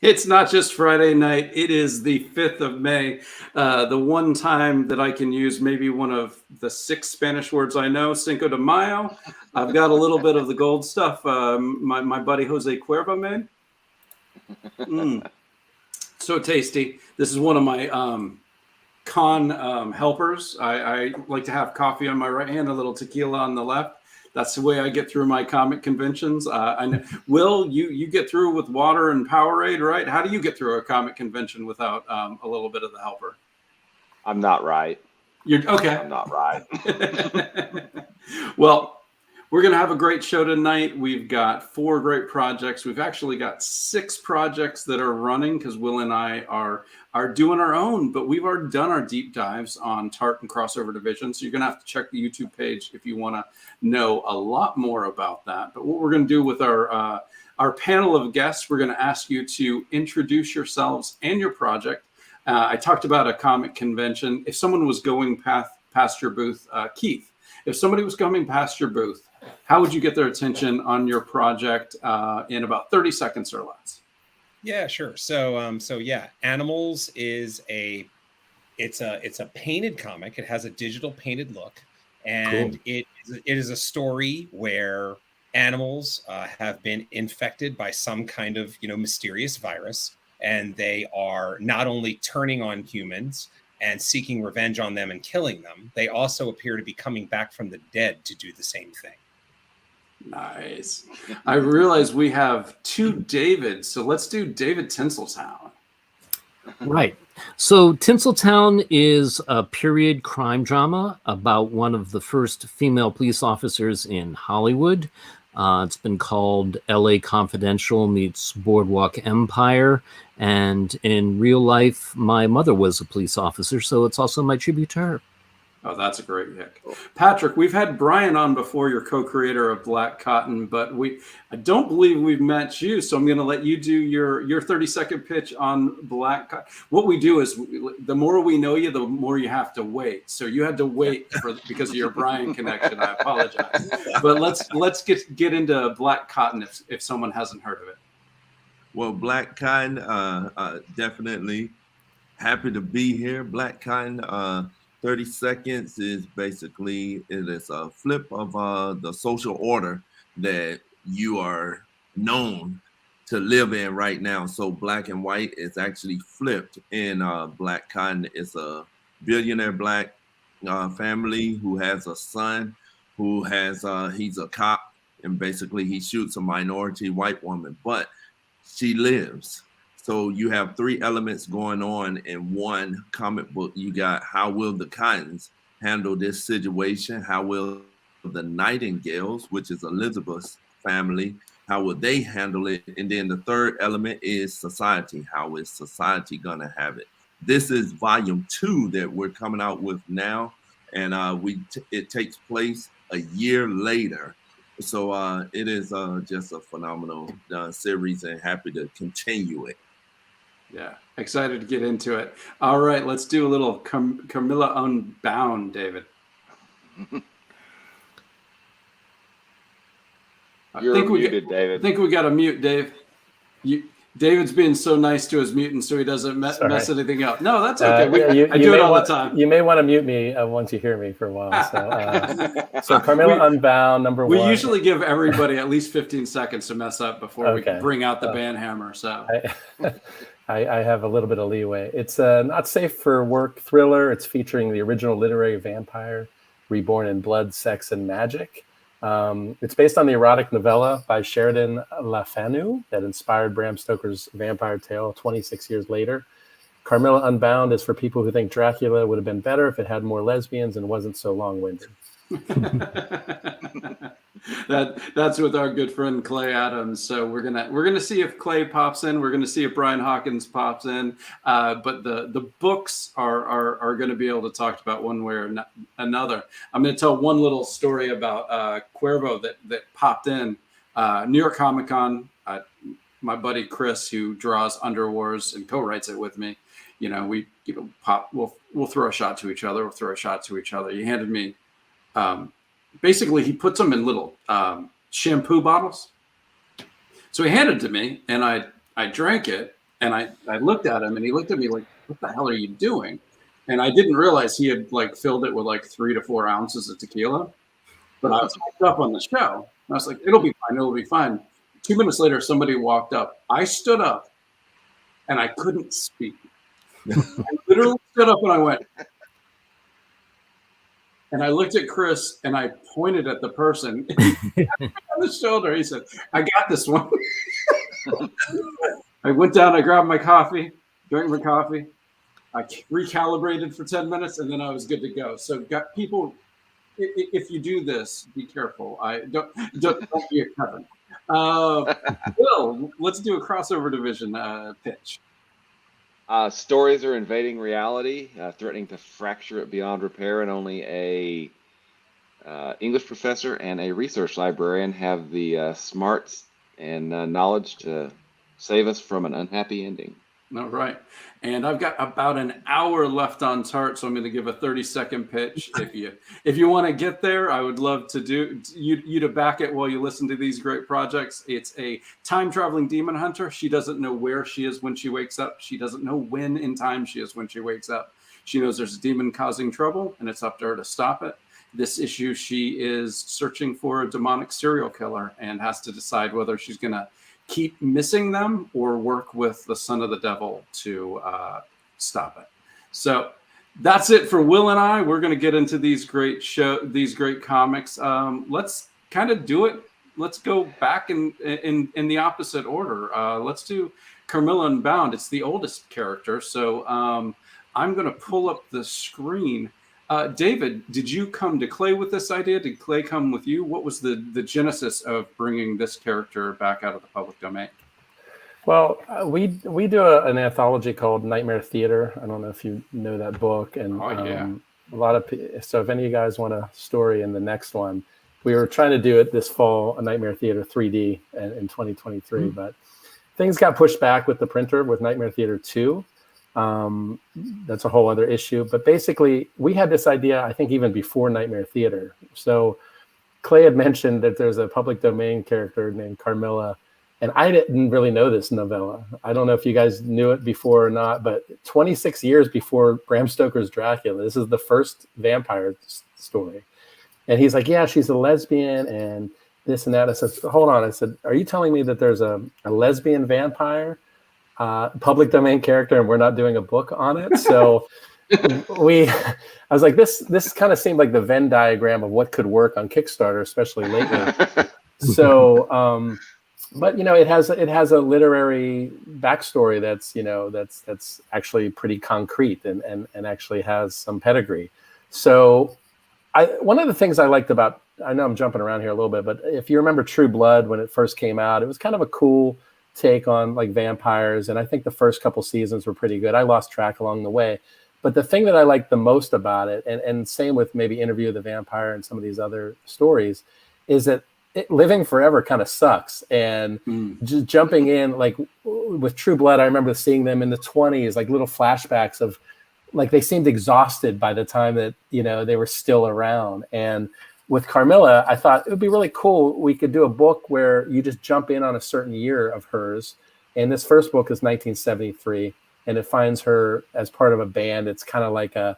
It's not just Friday night. It is the 5th of May, the one time that I can use maybe one of the 6 Spanish words I know, Cinco de Mayo. I've got a little bit of the gold stuff my buddy Jose Cuerva made. So tasty. This is one of my con helpers. I like to have coffee on my right hand, a little tequila on the left. That's the way I get through my comic conventions. I know, Will, you get through with water and Powerade, right? How do you get through a comic convention without a little bit of the helper? I'm not right. You're okay. I'm not right. Well, we're going to have a great show tonight. We've got 4 great projects. We've actually got 6 projects that are running because Will and I are doing our own, but we've already done our deep dives on TART and crossover division. So you're going to have to check the YouTube page if you want to know a lot more about that. But what we're going to do with our panel of guests, we're going to ask you to introduce yourselves and your project. I talked about a comic convention. If someone was going past your booth, Keith, if somebody was coming past your booth, how would you get their attention on your project in about 30 seconds or less? Yeah, sure. So yeah, Animals is it's a painted comic. It has a digital painted look, and cool. It is a story where animals have been infected by some kind of mysterious virus, and they are not only turning on humans and seeking revenge on them and killing them, they also appear to be coming back from the dead to do the same thing. Nice. I realize we have 2 Davids, so let's do David Tinseltown. Right. So Tinseltown is a period crime drama about one of the first female police officers in Hollywood. It's been called LA Confidential meets Boardwalk Empire. And in real life, my mother was a police officer, so it's also my tribute to her. Oh, that's a great pick. Patrick, we've had Brian on before, your co-creator of Black Cotton, but I don't believe we've met you, so I'm going to let you do your 30-second pitch on Black Cotton. What we do is, the more we know you, the more you have to wait. So you had to wait because of your Brian connection. I apologize. But let's get into Black Cotton if someone hasn't heard of it. Well, Black Cotton, definitely happy to be here. Black Cotton, 30 seconds is basically, it is a flip of the social order that you are known to live in right now. So black and white is actually flipped in Black Cotton. It's a billionaire black family who has a son who has, he's a cop, and basically he shoots a minority white woman, but she lives. So you have 3 elements going on in one comic book. You got how will the Cottons handle this situation? How will the Nightingales, which is Elizabeth's family, how will they handle it? And then the 3rd element is society. How is society gonna have it? This is volume 2 that we're coming out with now. And it takes place a year later. So it is just a phenomenal series, and happy to continue it. Yeah, excited to get into it. All right, let's do a little Camilla Unbound, David. You're muted, David. I think we got to mute Dave. David's being so nice to his mutant so he doesn't mess anything up. No, that's okay. I do it all the time. You may want to mute me once you hear me for a while. So Carmilla Unbound, number 1. We usually give everybody at least 15 seconds to mess up before we bring out the band hammer. So I have a little bit of leeway. It's a not safe for work thriller. It's featuring the original literary vampire reborn in blood, sex, and magic. It's based on the erotic novella by Sheridan Le Fanu that inspired Bram Stoker's vampire tale 26 years later. Carmilla Unbound is for people who think Dracula would have been better if it had more lesbians and wasn't so long-winded. That's with our good friend Clay Adams. So we're gonna see if Clay pops in. We're gonna see if Brian Hawkins pops in. But the books are going to be able to talk about one way or another. I'm going to tell one little story about Cuervo that popped in New York Comic Con. My buddy Chris, who draws Underwars and co-writes it with me, we'll throw a shot to each other. He handed me. Basically, he puts them in little shampoo bottles. So he handed it to me, and I drank it, And I looked at him, and he looked at me like, what the hell are you doing? And I didn't realize he had like filled it with like 3 to 4 ounces of tequila. But I was hyped up on the show. I was like, it'll be fine. It'll be fine. 2 minutes later, somebody walked up. I stood up, and I couldn't speak. I literally stood up, and I went. And I looked at Chris, and I pointed at the person on the shoulder. He said, I got this one. I went down, I grabbed my coffee, drank my coffee. I recalibrated for 10 minutes, and then I was good to go. So got people, if you do this, be careful. Don't be a Kevin. Will, let's do a crossover division pitch. Stories are invading reality, threatening to fracture it beyond repair, and only a English professor and a research librarian have the smarts and knowledge to save us from an unhappy ending. All right. And I've got about an hour left on Tart, so I'm going to give a 30-second pitch. If you want to get there, I would love to do you to back it while you listen to these great projects. It's a time-traveling demon hunter. She doesn't know where she is when she wakes up. She doesn't know when in time she is when she wakes up. She knows there's a demon causing trouble, and it's up to her to stop it. This issue, she is searching for a demonic serial killer and has to decide whether she's going to keep missing them or work with the son of the devil to stop it. So that's it for Will and I. We're going to get into these great comics. Let's kind of do it. Let's go back in the opposite order. Let's do Carmilla Unbound. It's the oldest character. So I'm going to pull up the screen. David, did you come to Clay with this idea? Did Clay come with you? What was the genesis of bringing this character back out of the public domain? Well, we do an anthology called Nightmare Theater. I don't know if you know that book. And a lot of so if any of you guys want a story in the next one, we were trying to do it this fall, a Nightmare Theater 3D in 2023, but things got pushed back with the printer with Nightmare Theater 2. That's a whole other issue, but basically we had this idea, I think even before Nightmare Theater. So Clay had mentioned that there's a public domain character named Carmilla, and I didn't really know this novella. I don't know if you guys knew it before or not, but 26 years before Bram Stoker's Dracula, this is the first vampire story. And he's like, yeah, she's a lesbian and this and that. I said, hold on. I said, are you telling me that there's a lesbian vampire public domain character and we're not doing a book on it? So I was like, this kind of seemed like the Venn diagram of what could work on Kickstarter, especially lately. So but it has a literary backstory that's actually pretty concrete and actually has some pedigree. So one of the things I liked about, I know I'm jumping around here a little bit, but if you remember True Blood when it first came out, it was kind of a cool take on like vampires, and I think the first couple seasons were pretty good. I lost track along the way, but the thing that I liked the most about it, and same with maybe Interview of the Vampire and some of these other stories, is that living forever kind of sucks. And just jumping in, like with True Blood, I remember seeing them in the 20s, like little flashbacks of like they seemed exhausted by the time that they were still around. And with Carmilla, I thought it would be really cool. We could do a book where you just jump in on a certain year of hers. And this first book is 1973, and it finds her as part of a band. It's kind of like a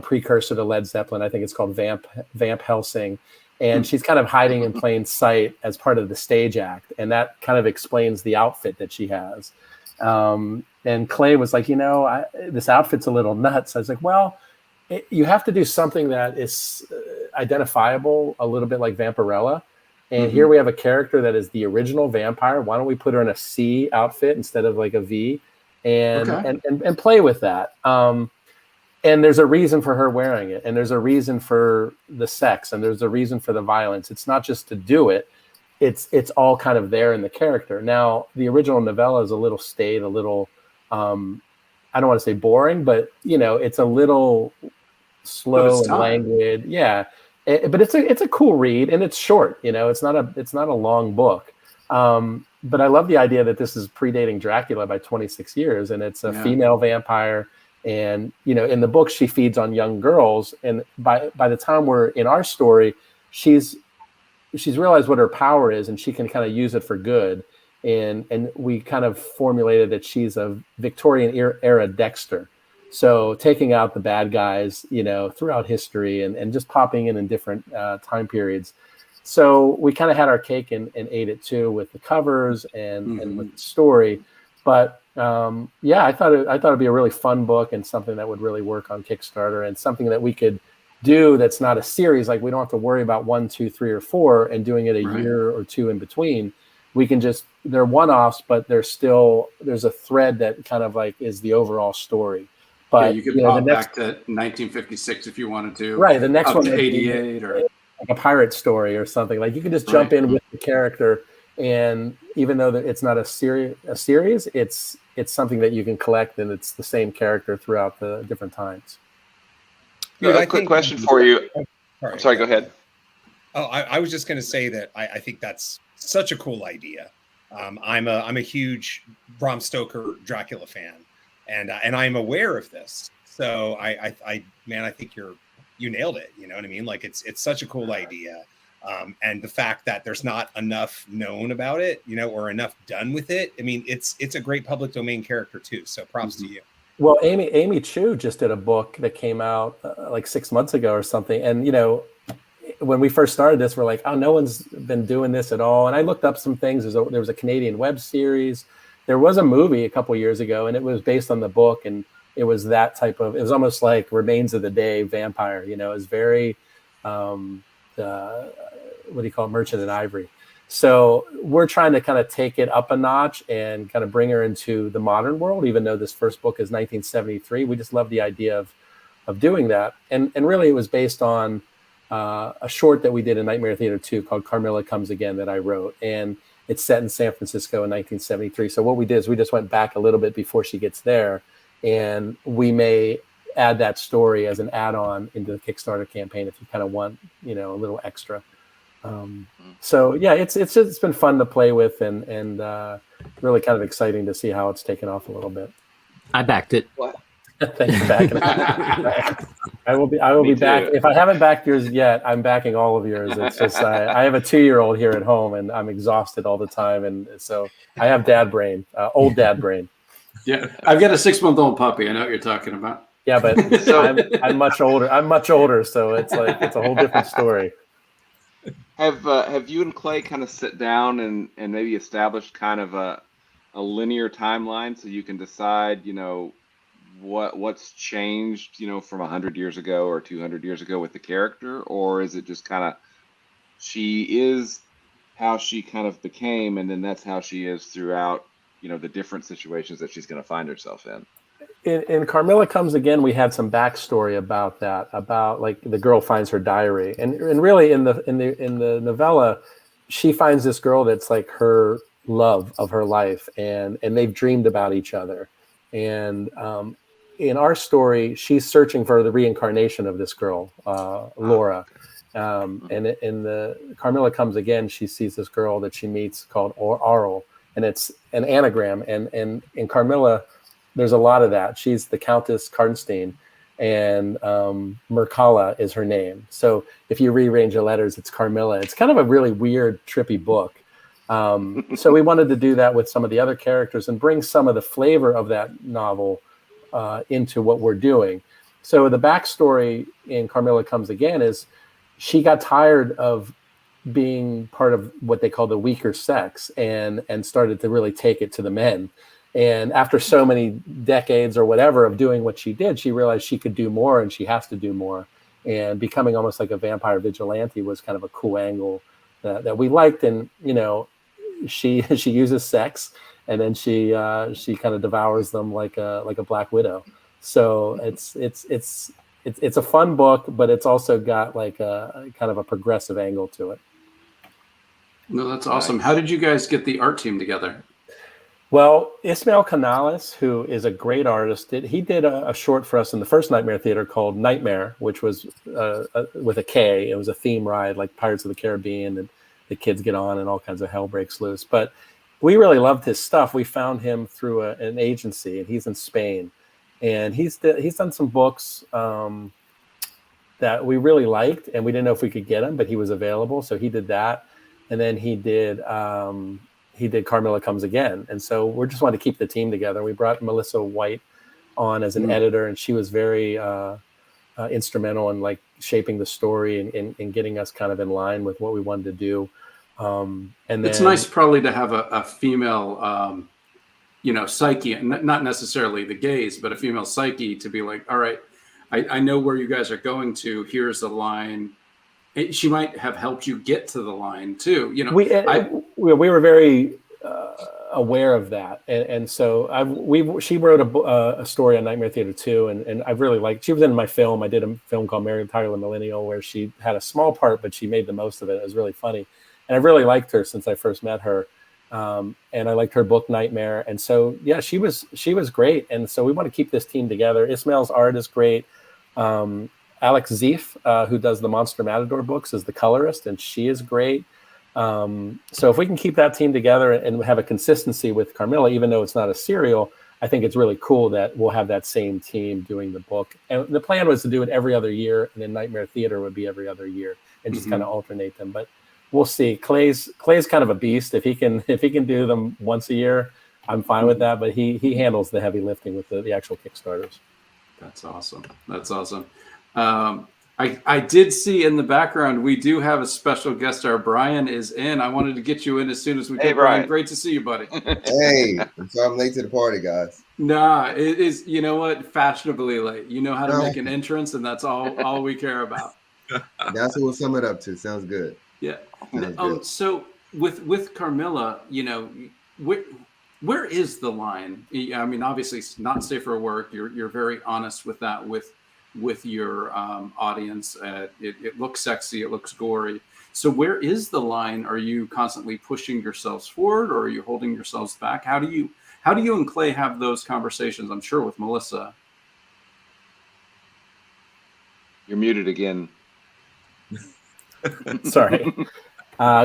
precursor to Led Zeppelin. I think it's called Vamp Helsing. And she's kind of hiding in plain sight as part of the stage act. And that kind of explains the outfit that she has. And Clay was like, this outfit's a little nuts. I was like, well, you have to do something that is identifiable, a little bit like Vampirella. And here we have a character that is the original vampire. Why don't we put her in a C outfit instead of like a V and play with that? And there's a reason for her wearing it. And there's a reason for the sex. And there's a reason for the violence. It's not just to do it. It's all kind of there in the character. Now, the original novella is a little staid, a little, I don't want to say boring, but, it's a little slow and languid. Yeah. But it's a cool read, and it's short. It's not a long book. But I love the idea that this is predating Dracula by 26 years, and it's a female vampire. And in the book, she feeds on young girls, and by the time we're in our story, she's realized what her power is, and she can kind of use it for good. and we kind of formulated that she's a Victorian era Dexter. So taking out the bad guys, throughout history and just popping in different time periods. So we kind of had our cake and ate it too with the covers and with the story. But I thought it'd be a really fun book and something that would really work on Kickstarter and something that we could do that's not a series. Like we don't have to worry about 1, 2, 3, or 4 and doing it a year or two in between. We can they're one-offs, but there's a thread that kind of like is the overall story. But you could pop back to 1956 if you wanted to. Right. The next up one to 88 or like a pirate story or something. Like you can just jump in with the character, and even though it's not a series, it's something that you can collect, and it's the same character throughout the different times. Dude, a quick question for you. I'm sorry, go ahead. Oh, I was just going to say that I think that's such a cool idea. I'm a huge Bram Stoker Dracula fan, and I'm aware of this. So I think you nailed it. You know what I mean? Like it's such a cool idea. And the fact that there's not enough known about it, or enough done with it. I mean, it's a great public domain character too. So props to you. Well, Amy Chu just did a book that came out like 6 months ago or something. And, when we first started this, we're like, oh, no one's been doing this at all. And I looked up some things. There was a Canadian web series. There was a movie a couple years ago, and it was based on the book. And it was it was almost like Remains of the Day vampire. It was very, Merchant in Ivory. So we're trying to kind of take it up a notch and kind of bring her into the modern world, even though this first book is 1973. We just love the idea of doing that. And really it was based on a short that we did in Nightmare Theater 2 called Carmilla Comes Again that I wrote. And it's set in San Francisco in 1973. So what we did is we just went back a little bit before she gets there. And we may add that story as an add-on into the Kickstarter campaign if you kind of want, a little extra. So yeah, it's been fun to play with and really kind of exciting to see how it's taken off a little bit. I backed it. Thanks for backing it. I will be back. If I haven't backed yours yet, I'm backing all of yours. It's just I have a 2-year-old here at home and I'm exhausted all the time, and so I have dad brain, old dad brain. Yeah, I've got a 6-month-old puppy. I know what you're talking about. Yeah, but I'm much older, so it's a whole different story. Have you and Clay kind of sit down and maybe established kind of a linear timeline so you can decide, what's changed, from 100 years ago or 200 years ago with the character? Or is it just kind of she is how she kind of became, and then that's how she is throughout, the different situations that she's going to find herself in? In Carmilla Comes Again, we had some backstory about that, about like the girl finds her diary, and really in the novella, she finds this girl that's like her love of her life, and they've dreamed about each other, and in our story, she's searching for the reincarnation of this girl, Laura, and in the Carmilla Comes Again, she sees this girl that she meets called Arl, and it's an anagram, and in Carmilla, there's a lot of that. She's the Countess Karnstein, and Merkala is her name. So if you rearrange the letters, it's Carmilla. It's kind of a really weird, trippy book. So we wanted to do that with some of the other characters and bring some of the flavor of that novel into what we're doing. So the backstory in Carmilla Comes Again is she got tired of being part of what they call the weaker sex and started to really take it to the men. And after so many decades or whatever of doing what she did, she realized she could do more and she has to do more. And becoming almost like a vampire vigilante was kind of a cool angle that we liked. And, she uses sex, and then she kind of devours them like a Black Widow. So it's a fun book, but it's also got like a kind of a progressive angle to it. No, that's awesome. Nice. How did you guys get the art team together? Well, Ismael Canales, who is a great artist, he did a short for us in the first Nightmare Theater called Nightmare, which was with a K. It was a theme ride like Pirates of the Caribbean, and the kids get on and all kinds of hell breaks loose. But we really loved his stuff. We found him through an agency, and he's in Spain. And he's done some books that we really liked, and we didn't know if we could get him, but he was available. So he did that. And then he he did Carmilla Comes Again, and so we just wanted to keep the team together. We brought Melissa White on as an editor, and she was very instrumental in like shaping the story and getting us kind of in line with what we wanted to do. And it's then, nice probably to have a female, psyche, and not necessarily the gaze, but a female psyche to be like, all right, I know where you guys are going to. Here's the line. She might have helped you get to the line too. We were very aware of that, and so she wrote a story on Nightmare Theater 2, and I really liked. She was in my film. I did a film called Mary Tyler Millennial, where she had a small part, but she made the most of it. It was really funny, and I really liked her since I first met her. And I liked her book Nightmare, and so yeah, she was great, and so we want to keep this team together. Ismail's art is great. Alex Zeef, who does the Monster Matador books, is the colorist, and she is great. So if we can keep that team together and have a consistency with Carmilla, even though it's not a serial, I think it's really cool that we'll have that same team doing the book. And the plan was to do it every other year, and then Nightmare Theater would be every other year, and just kind of alternate them. But we'll see. Clay's kind of a beast. If he can do them once a year, I'm fine with that. But he handles the heavy lifting with the actual Kickstarters. That's awesome. That's awesome. I did see in the background, we do have a special guest star. Brian is in. I wanted to get you in as soon as we could. Brian, great to see you, buddy. Hey, so I'm late to the party, guys. Nah, it is, you know what? Fashionably late. You know how to make an entrance, and that's all we care about. That's what we'll sum it up to. Sounds good. Yeah. So with Carmilla, where is the line? I mean, obviously it's not safe for work. You're very honest with that with your audience. It looks sexy, it looks gory. So where is the line? Are you constantly pushing yourselves forward, or are you holding yourselves back? How do you and Clay have those conversations? I'm sure with Melissa. You're muted again. Sorry.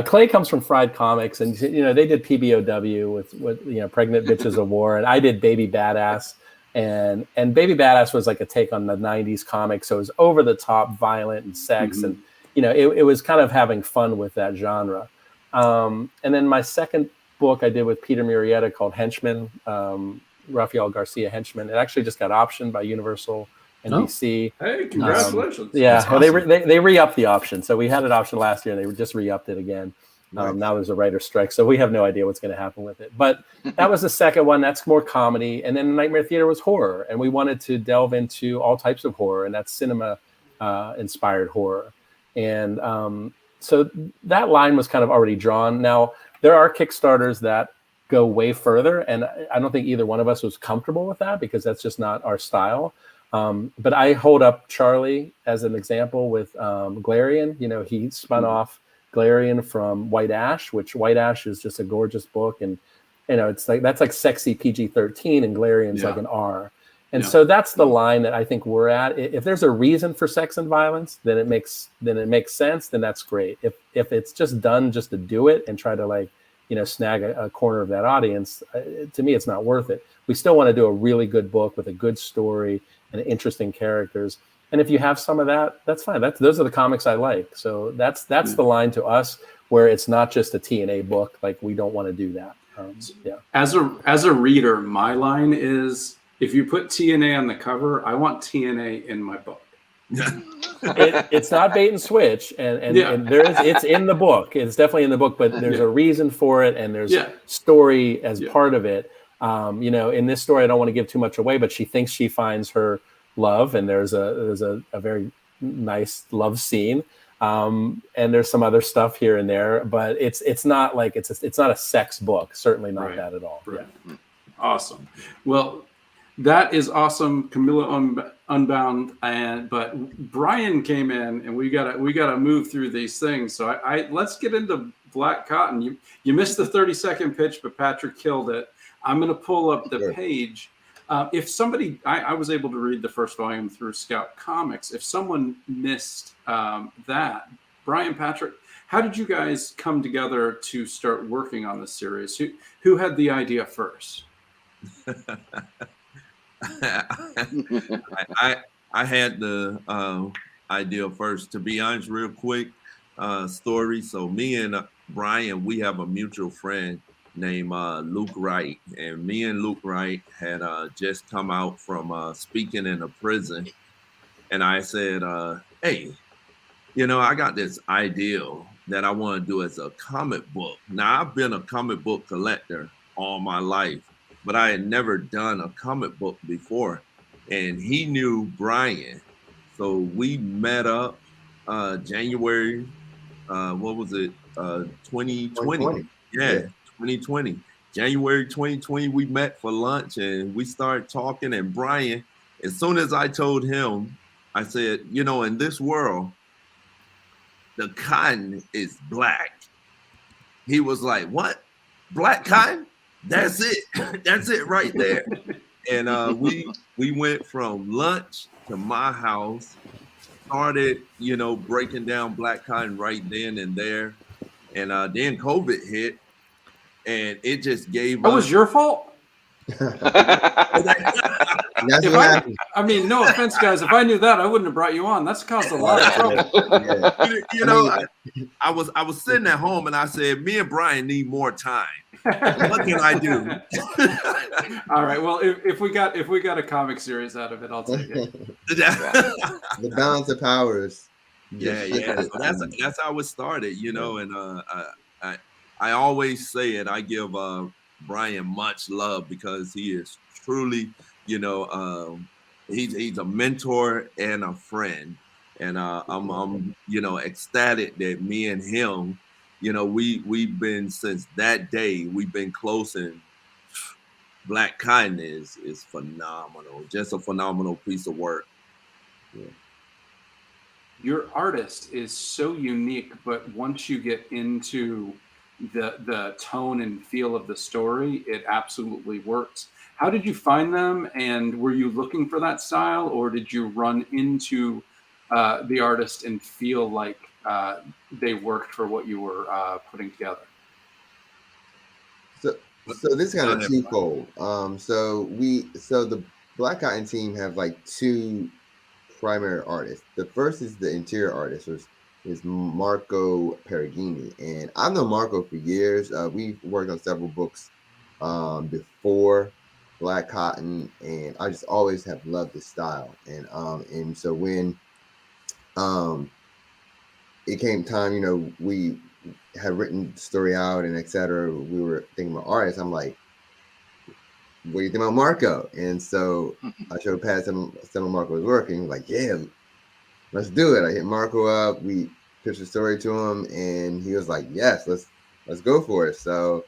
Clay comes from Fried Comics, and they did PBOW with Pregnant Bitches of War, and I did Baby Badass, and Baby Badass was like a take on the 90s comics, so it was over the top, violent and sex, and it was kind of having fun with that genre. And then my second book I did with Peter Murrieta called Henchman, Rafael Garcia Henchman. It actually just got optioned by Universal NBC. Hey, congratulations. Yeah, well, awesome. They re-upped the option. So we had it optioned last year, and they just re-upped it again. Now there's a writer's strike, so we have no idea what's going to happen with it. But that was the second one. That's more comedy. And then Nightmare Theater was horror, and we wanted to delve into all types of horror, and that's cinema-inspired horror. And so that line was kind of already drawn. Now, there are Kickstarters that go way further, and I don't think either one of us was comfortable with that because that's just not our style. But I hold up Charlie as an example with Galarian. He spun off Galarian from White Ash, which White Ash is just a gorgeous book, and it's like that's like sexy PG-13, and Galarian's like an R. And so that's the line that I think we're at. If there's a reason for sex and violence, then it makes sense. Then that's great. If it's just done just to do it and try to snag a corner of that audience, to me it's not worth it. We still want to do a really good book with a good story and interesting characters. And if you have some of that, that's fine. Those are the comics I like. So that's the line to us where it's not just a TNA book. Like, we don't want to do that. As a reader, my line is, if you put TNA on the cover, I want TNA in my book. It's not bait and switch, and it's in the book. It's definitely in the book, but there's a reason for it, and there's story as part of it. In this story, I don't want to give too much away, but she thinks she finds her love, and there's a very nice love scene, and there's some other stuff here and there, but it's not like it's not a sex book. Certainly not that at all. Right. Yeah. Awesome. Well, that is awesome, Camilla Unbound, but Brian came in, and we gotta move through these things. So I let's get into Black Cotton. You missed the 30-second pitch, but Patrick killed it. I'm going to pull up the page. If somebody, I was able to read the first volume through Scout Comics. If someone missed that, Brian, Patrick, how did you guys come together to start working on this series? Who had the idea first? I had the idea first. To be honest, real quick story. So me and Brian, we have a mutual friend named Luke Wright, and me and Luke Wright had just come out from speaking in a prison, and I said, "Hey, I got this ideal that I want to do as a comic book. Now, I've been a comic book collector all my life, but I had never done a comic book before." And he knew Brian. So we met up January, what was it? 2020. 2020. Yeah, 2020. January 2020, we met for lunch and we started talking. And Brian, as soon as I told him, I said, in this world, the cotton is black. He was like, "What? Black cotton? That's it. That's it right there." And we went from lunch to my house, started, breaking down black cotton right then and there. And then COVID hit, and it just gave That us. was your fault. That's what happened. I mean, no offense, guys. If I knew that, I wouldn't have brought you on. That's caused a lot of trouble. Yeah. I was sitting at home and I said, me and Brian need more time. What can I do? All right. Well, if we got a comic series out of it, I'll take it. The balance of powers. Yeah. So that's how it started, and I always say it. I give Brian much love because he is truly, he's a mentor and a friend, and I'm ecstatic that me and him, we've been since that day we've been close, and Black Cotton is phenomenal, just a phenomenal piece of work. Yeah. Your artist is so unique, but once you get into the tone and feel of the story, it absolutely works. How did you find them, and were you looking for that style, or did you run into the artist and feel like they worked for what you were putting together? So this is kind of twofold. So the Black Cotton team have like two primary artists. The first is the interior artist, which is Marco Perugini, and I've known Marco for years. We've worked on several books before Black Cotton, and I just always have loved his style. And so when it came time, we had written the story out and etc. We were thinking about artists. I'm like, "What do you think about Marco?" And so I showed Pat some of Marco's work, and he was like, "Yeah, let's do it." I hit Marco up. We pitched the story to him, and he was like, "Yes, let's go for it." So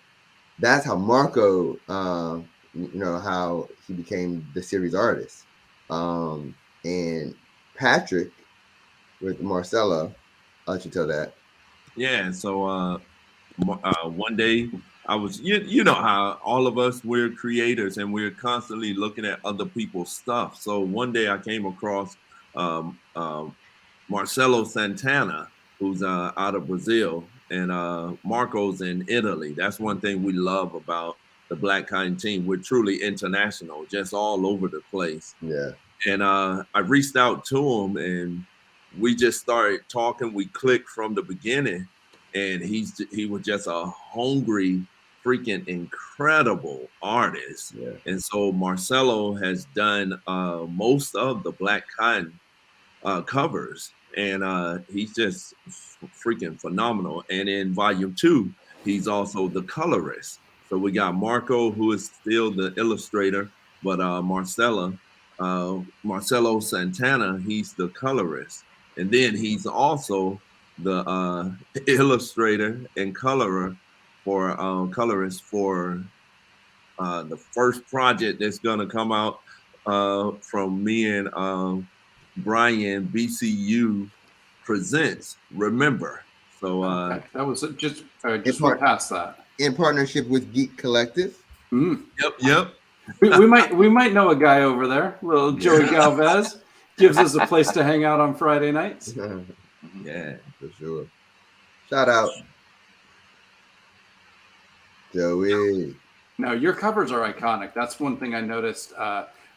that's how Marco, how he became the series artist. And Patrick with Marcelo, I'll let you tell that. Yeah. So one day I was, you know how all of us, we're creators and we're constantly looking at other people's stuff. So one day I came across Marcelo Santana, who's out of Brazil, and Marco's in Italy. That's one thing we love about the Black Cotton team. We're truly international, just all over the place. Yeah. And I reached out to him, and we just started talking. We clicked from the beginning, and he was just a hungry, freaking incredible artist. Yeah. And so Marcelo has done most of the Black Cotton covers, and he's just freaking phenomenal. And in volume 2, he's also the colorist. So we got Marco, who is still the illustrator, but Marcelo Santana, he's the colorist. And then he's also the illustrator and colorist for the first project that's gonna come out from me and Brian. BCU presents Remember. So Okay. That was just right past that. In partnership with Geek Collective. Yep. we might know a guy over there, little Joey Galvez. Gives us a place to hang out on Friday nights. Yeah, for sure. Shout out, Joey. No, your covers are iconic. That's one thing I noticed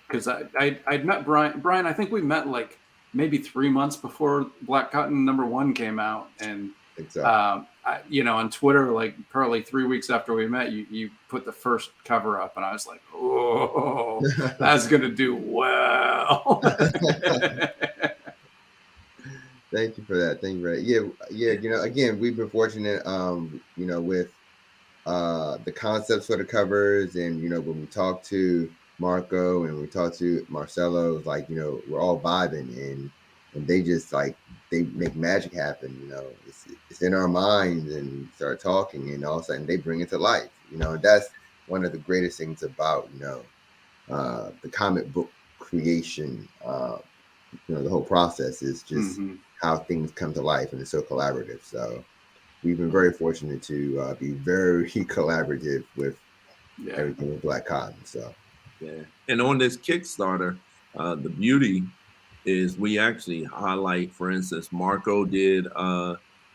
because I'd met Brian. Brian, I think we met like maybe 3 months before Black Cotton #1 came out, and Exactly. On Twitter, like probably 3 weeks after we met, you put the first cover up, and I was like, oh, that's gonna do well. Thank you for that. Thank you for that. Yeah. Again, we've been fortunate, with the concepts for the covers, and when we talk to Marco and we talk to Marcelo, it's like we're all vibing, and they just like they make magic happen. It's in our minds, and we start talking, and all of a sudden they bring it to life. That's one of the greatest things about the comic book creation. The whole process is just how things come to life, and it's so collaborative. So we've been very fortunate to be very collaborative with everything with Black Cotton. So and on this Kickstarter, the beauty is we actually highlight, for instance, Marco did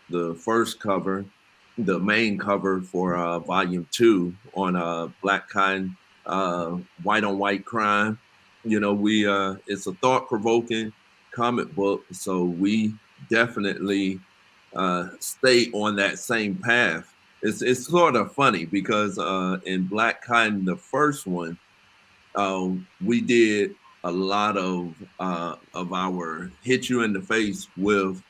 the first cover, the main cover for volume 2 on Black Cotton, white on white crime. We it's a thought-provoking comic book, so we definitely stay on that same path. It's sort of funny because in Black Cotton, the first one, we did a lot of our hit you in the face with,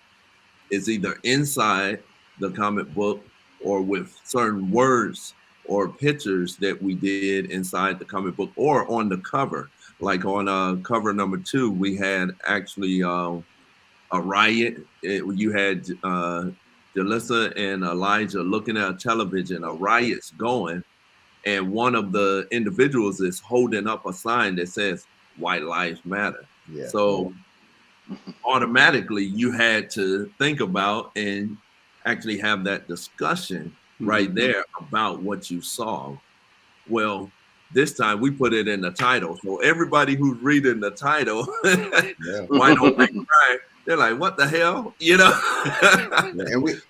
it's either inside the comic book or with certain words or pictures that we did inside the comic book or on the cover. Like on cover number 2, we had actually a riot. You had Jalissa and Elijah looking at a television, a riot's going, and one of the individuals is holding up a sign that says "White Lives Matter." Yeah. So automatically you had to think about and actually have that discussion right there about what you saw. Well, this time we put it in the title, so everybody who's reading the title, White on White Crime, they're like, "What the hell?"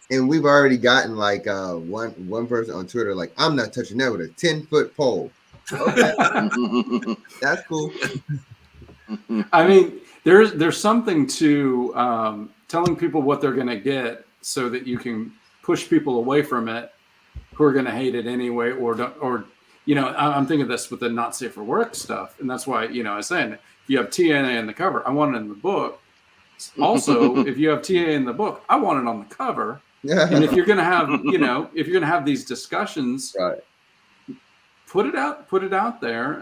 And we've already gotten like one person on Twitter like, "I'm not touching that with a 10-foot pole." Okay, that's cool. I mean, there's something to telling people what they're going to get, so that you can push people away from it who are going to hate it anyway, or I'm thinking of this with the not safe for work stuff, and that's why I was saying, if you have TNA in the cover, I want it in the book. Also, if you have TA in the book, I want it on the cover. And if you're gonna have these discussions, right, put it out there.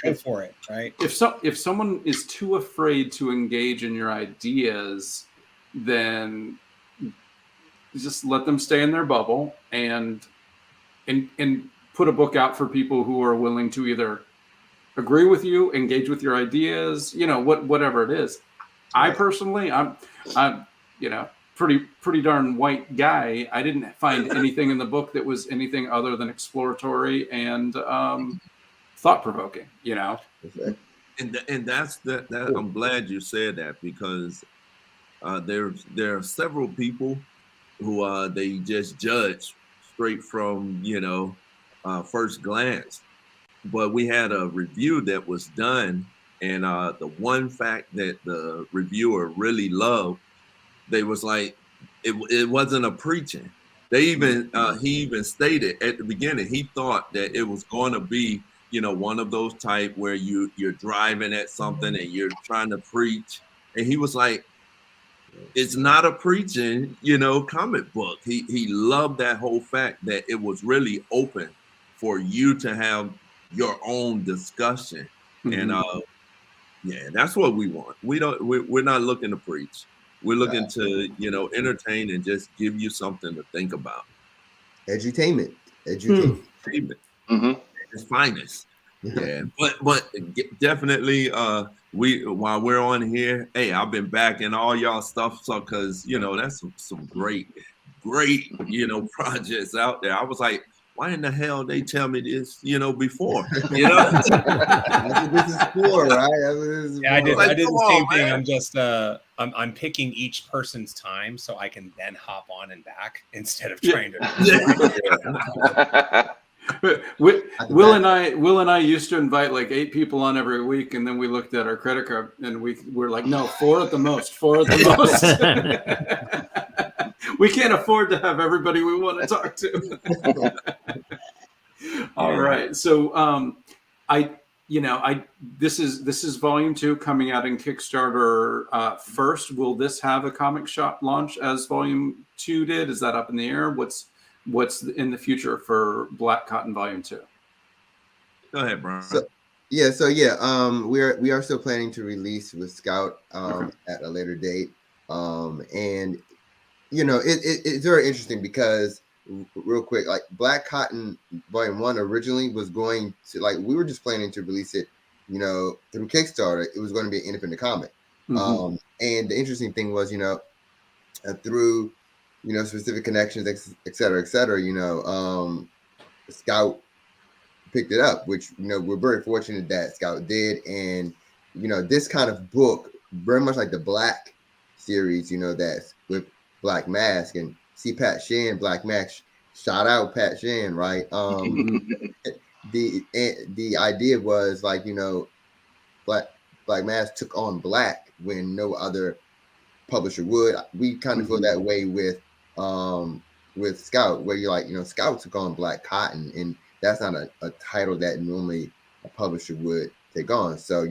Go for it, right? If someone is too afraid to engage in your ideas, then just let them stay in their bubble and put a book out for people who are willing to either agree with you, engage with your ideas, whatever it is. I personally, I'm pretty darn white guy. I didn't find anything in the book that was anything other than exploratory and thought-provoking. And that's that. I'm glad you said that, because there are several people who they just judge straight from first glance. But we had a review that was done, and the one fact that the reviewer really loved, they was like, it wasn't a preaching. They even he even stated at the beginning he thought that it was going to be one of those type where you're driving at something and you're trying to preach, and he was like, it's not a preaching comic book. He loved that whole fact that it was really open for you to have your own discussion. And that's what we want. We're not looking to preach. We're looking to entertain and just give you something to think about. Edutainment. Its finest. Yeah, but definitely while we're on here, hey, I've been backing all y'all stuff, so because that's some great projects out there. I was like, why in the hell they tell me this before? That's what this is for, right? I did the same thing. Man. I'm just I'm picking each person's time so I can then hop on and back instead of trying to. Will and I used to invite like 8 people on every week, and then we looked at our credit card and we're like, no, 4 at the most. We can't afford to have everybody we want to talk to. All right. So this is volume 2 coming out in Kickstarter first. Will this have a comic shop launch as volume 2 did? Is that up in the air? What's in the future for Black Cotton volume 2? Go ahead, Brian. We are still planning to release with Scout at a later date. And it's very interesting because real quick, like Black Cotton Volume 1 originally was going to, like, we were just planning to release it, through Kickstarter. It was going to be an independent comic. And the interesting thing was, through, specific connections, et cetera, Scout picked it up, which, we're very fortunate that Scout did. And, this kind of book, very much like the Black series, that's with Black Mask, and see Pat Shan, Black Mask, shout out Pat Shan, right? The idea was like, Black Mask took on Black when no other publisher would. We kind of feel that way with Scout, where you're like, Scout took on Black Cotton, and that's not a title that normally a publisher would take on. So,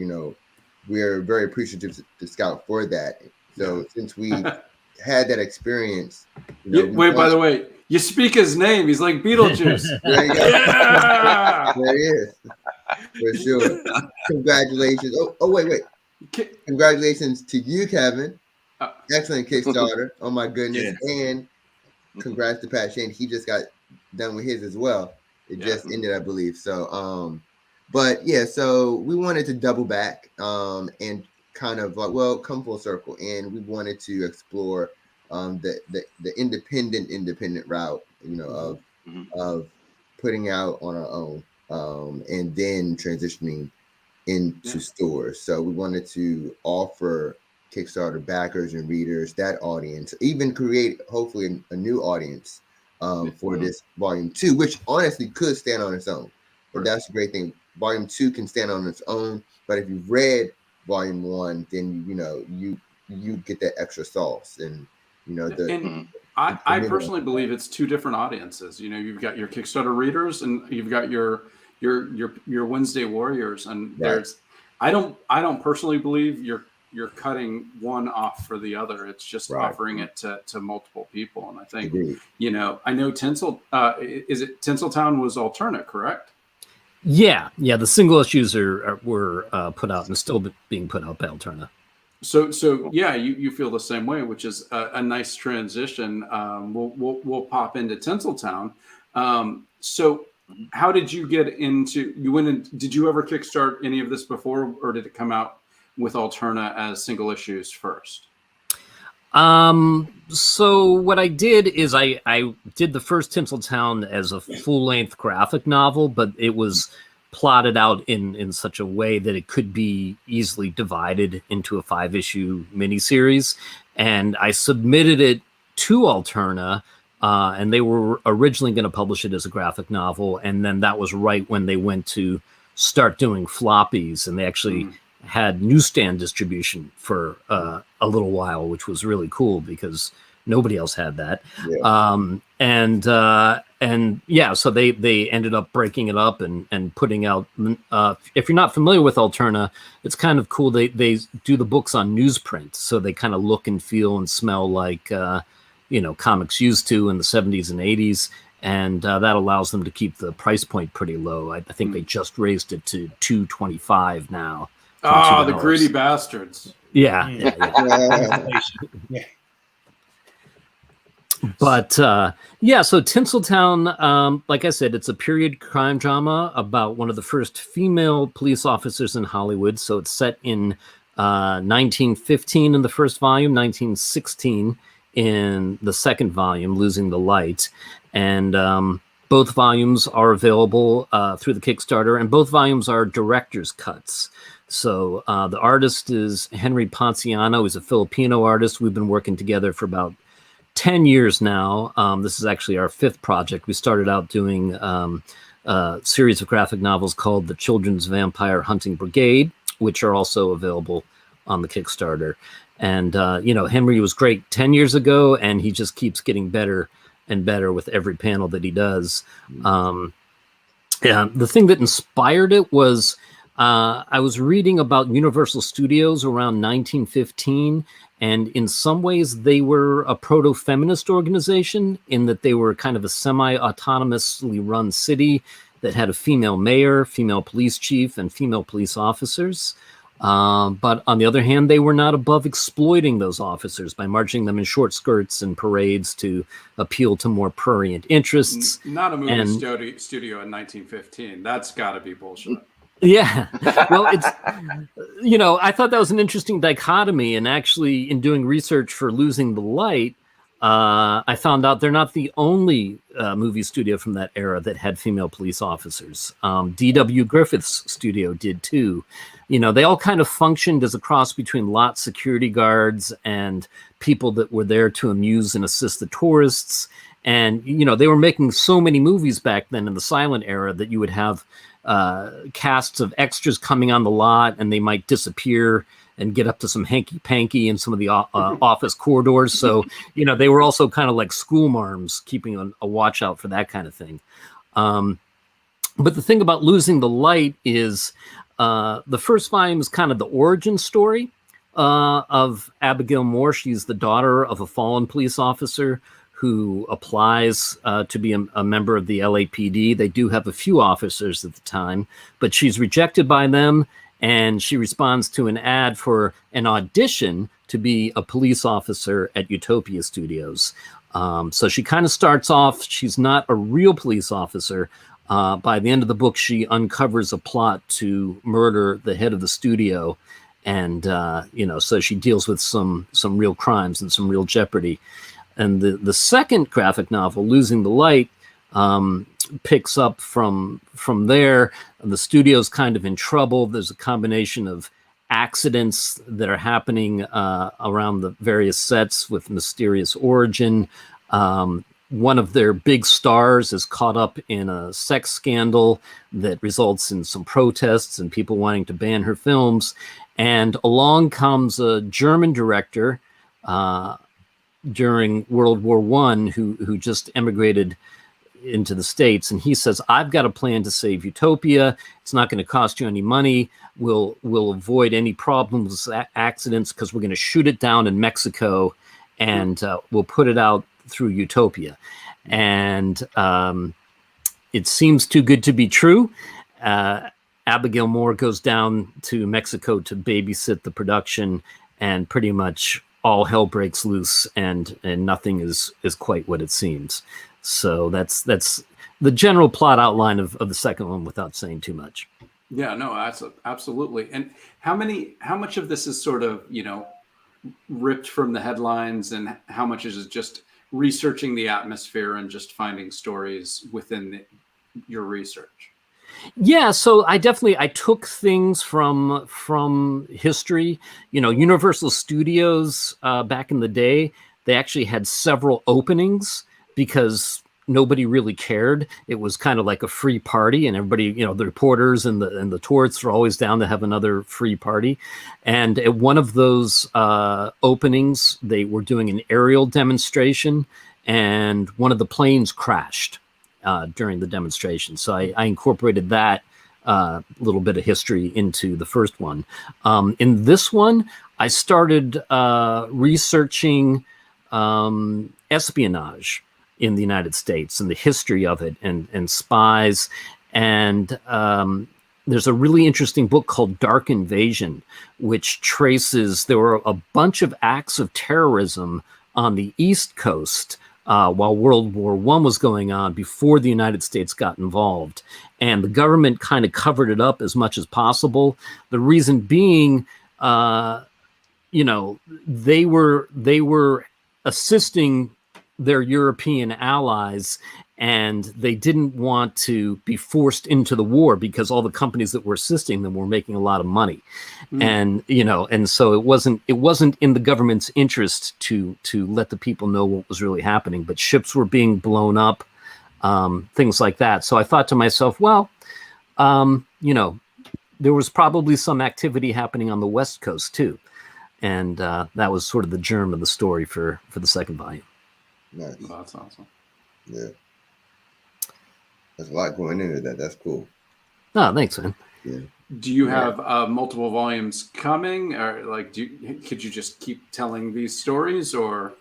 we're very appreciative to Scout for that. So since we had that experience, wait, by the way, you speak his name. He's like Beetlejuice. There you go. Yeah! There he is. For sure. Congratulations. Oh, wait. Congratulations to you, Kevin. Excellent Kickstarter. Oh my goodness. Yeah. And congrats to Pat Shane. He just got done with his as well. It just ended, I believe. So but yeah, so we wanted to double back and kind of like, well, come full circle, and we wanted to explore the independent route, of putting out on our own, and then transitioning into stores. So we wanted to offer Kickstarter backers and readers that audience, even create hopefully a new audience for this volume 2, which honestly could stand on its own. But that's the great thing. Volume 2 can stand on its own, but if you've read Volume 1, then you get that extra sauce, and I personally believe it's 2 different audiences. You've got your Kickstarter readers, and you've got your Wednesday warriors, and there's I don't personally believe you're cutting one off for the other. It's just offering it to multiple people, and I think I know Tinseltown was Alterna, correct? Yeah, the single issues were put out and still being put out by Alterna. So yeah, you feel the same way, which is a nice transition. We'll pop into Tinseltown. So how did you get into? Did you ever kickstart any of this before, or did it come out with Alterna as single issues first? So what I did is I did the first Tinseltown as a full-length graphic novel, but it was plotted out in such a way that it could be easily divided into a 5-issue miniseries. And I submitted it to Alterna, and they were originally going to publish it as a graphic novel. And then that was right when they went to start doing floppies, and they actually had newsstand distribution for a little while, which was really cool because nobody else had that. So they ended up breaking it up and putting out. If you're not familiar with Alterna, it's kind of cool. They do the books on newsprint, so they kind of look and feel and smell like comics used to in the 70s and 80s. And that allows them to keep the price point pretty low. I think they just raised it to $2.25 now. Oh, the greedy bastards. Yeah. But so Tinseltown, like I said, it's a period crime drama about one of the first female police officers in Hollywood. So it's set in 1915 in the first volume, 1916 in the second volume, Losing the Light. And both volumes are available through the Kickstarter, and both volumes are director's cuts. So the artist is Henry Ponciano. He's a Filipino artist. We've been working together for about 10 years now. This is actually our 5th project. We started out doing a series of graphic novels called The Children's Vampire Hunting Brigade, which are also available on the Kickstarter. And Henry was great 10 years ago, and he just keeps getting better and better with every panel that he does. The thing that inspired it was I was reading about Universal Studios around 1915, and in some ways they were a proto-feminist organization in that they were kind of a semi-autonomously run city that had a female mayor, female police chief, and female police officers. But on the other hand, they were not above exploiting those officers by marching them in short skirts and parades to appeal to more prurient interests. Not a movie studio in 1915. That's got to be bullshit. Yeah. Well, it's, I thought that was an interesting dichotomy. And actually, in doing research for Losing the Light, I found out they're not the only movie studio from that era that had female police officers. D.W. Griffith's studio did too. They all kind of functioned as a cross between lot security guards and people that were there to amuse and assist the tourists. And, they were making so many movies back then in the silent era that you would have casts of extras coming on the lot, and they might disappear and get up to some hanky-panky in some of the office corridors. So, they were also kind of like school marms, keeping a watch out for that kind of thing. But the thing about Losing the Light is the first volume is kind of the origin story of Abigail Moore. She's the daughter of a fallen police officer who applies to be a member of the LAPD. They do have a few officers at the time, but she's rejected by them, and she responds to an ad for an audition to be a police officer at Utopia Studios. So she kind of starts off, she's not a real police officer. By the end of the book, she uncovers a plot to murder the head of the studio. And, so she deals with some real crimes and some real jeopardy. And the second graphic novel, Losing the Light, picks up from there. The studio's kind of in trouble. There's a combination of accidents that are happening around the various sets with mysterious origin. One of their big stars is caught up in a sex scandal that results in some protests and people wanting to ban her films. And along comes a German director during World War I who just emigrated into the States. And he says, I've got a plan to save Utopia. It's not going to cost you any money. We'll avoid any problems, accidents, because we're going to shoot it down in Mexico, and we'll put it out through Utopia. And it seems too good to be true. Abigail Moore goes down to Mexico to babysit the production, and pretty much all hell breaks loose, and nothing is quite what it seems. So that's the general plot outline of the second one without saying too much. Yeah, no, absolutely. And how much of this is sort of, ripped from the headlines, and how much is it just researching the atmosphere and just finding stories within your research? Yeah, so I took things from history. Universal Studios back in the day, they actually had several openings because nobody really cared. It was kind of like a free party, and everybody, the reporters and the tourists were always down to have another free party. And at one of those openings, they were doing an aerial demonstration, and one of the planes crashed during the demonstration. So I incorporated that little bit of history into the first one. In this one, I started researching espionage in the United States and the history of it, and spies. And there's a really interesting book called Dark Invasion, which traces, there were a bunch of acts of terrorism on the East Coast while World War I was going on, before the United States got involved. And the government kind of covered it up as much as possible. The reason being, they were assisting their European allies, and they didn't want to be forced into the war because all the companies that were assisting them were making a lot of money. And so it wasn't in the government's interest to let the people know what was really happening, but ships were being blown up, things like that. So I thought to myself, well, there was probably some activity happening on the West Coast too. and that was sort of the germ of the story for the second volume. Nice. Oh, that's awesome. Yeah. There's a lot going into that. That's cool. Oh, thanks, man. Yeah. Do you Yeah. have multiple volumes coming, or like, could you just keep telling these stories, or?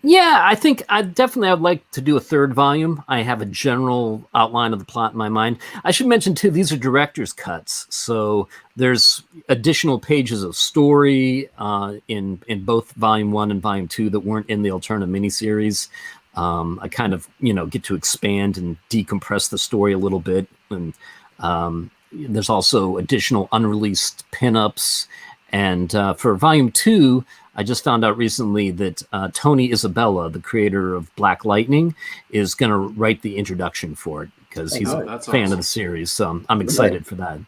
Yeah, I think I'd like to do a third volume. I have a general outline of the plot in my mind. I should mention too, these are director's cuts, so there's additional pages of story in both volume 1 and volume 2 that weren't in the alternative miniseries. I kind of get to expand and decompress the story a little bit, and there's also additional unreleased pinups. And for volume 2, I just found out recently that Tony Isabella, the creator of Black Lightning, is going to write the introduction for it because he's a fan of the series. So I'm excited for that.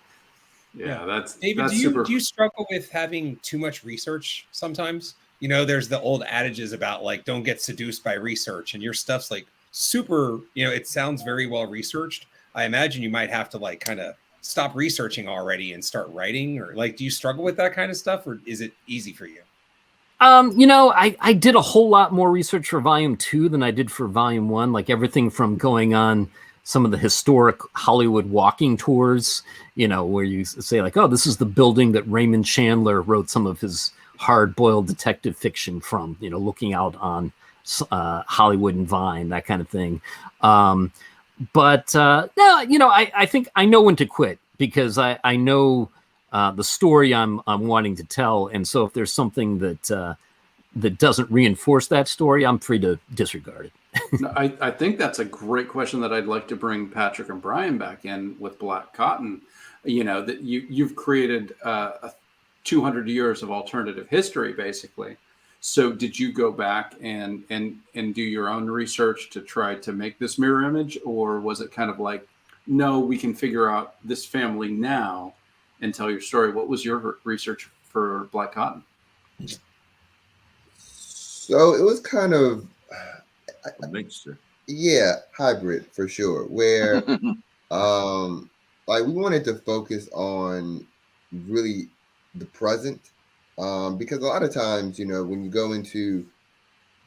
Yeah, that's David. that's Do you struggle with having too much research sometimes? There's the old adages about like don't get seduced by research, and your stuff's like super. It sounds very well researched. I imagine you might have to like kind of stop researching already and start writing, or like, do you struggle with that kind of stuff, or is it easy for you? I did a whole lot more research for volume 2 than I did for volume 1, like everything from going on some of the historic Hollywood walking tours, where you say like, oh, this is the building that Raymond Chandler wrote some of his hard-boiled detective fiction from, looking out on Hollywood and Vine, that kind of thing. But no, I think I know when to quit because I know the story I'm wanting to tell, and so if there's something that doesn't reinforce that story, I'm free to disregard it. No, I think that's a great question that I'd like to bring Patrick and Brian back in with Black Cotton. That you've created 200 years of alternative history, basically. So did you go back and do your own research to try to make this mirror image, or was it kind of like, no, we can figure out this family now and tell your story? What was your research for Black Cotton? So it was kind of a mixture. Yeah, hybrid for sure. Where like we wanted to focus on really the present. Because a lot of times, when you go into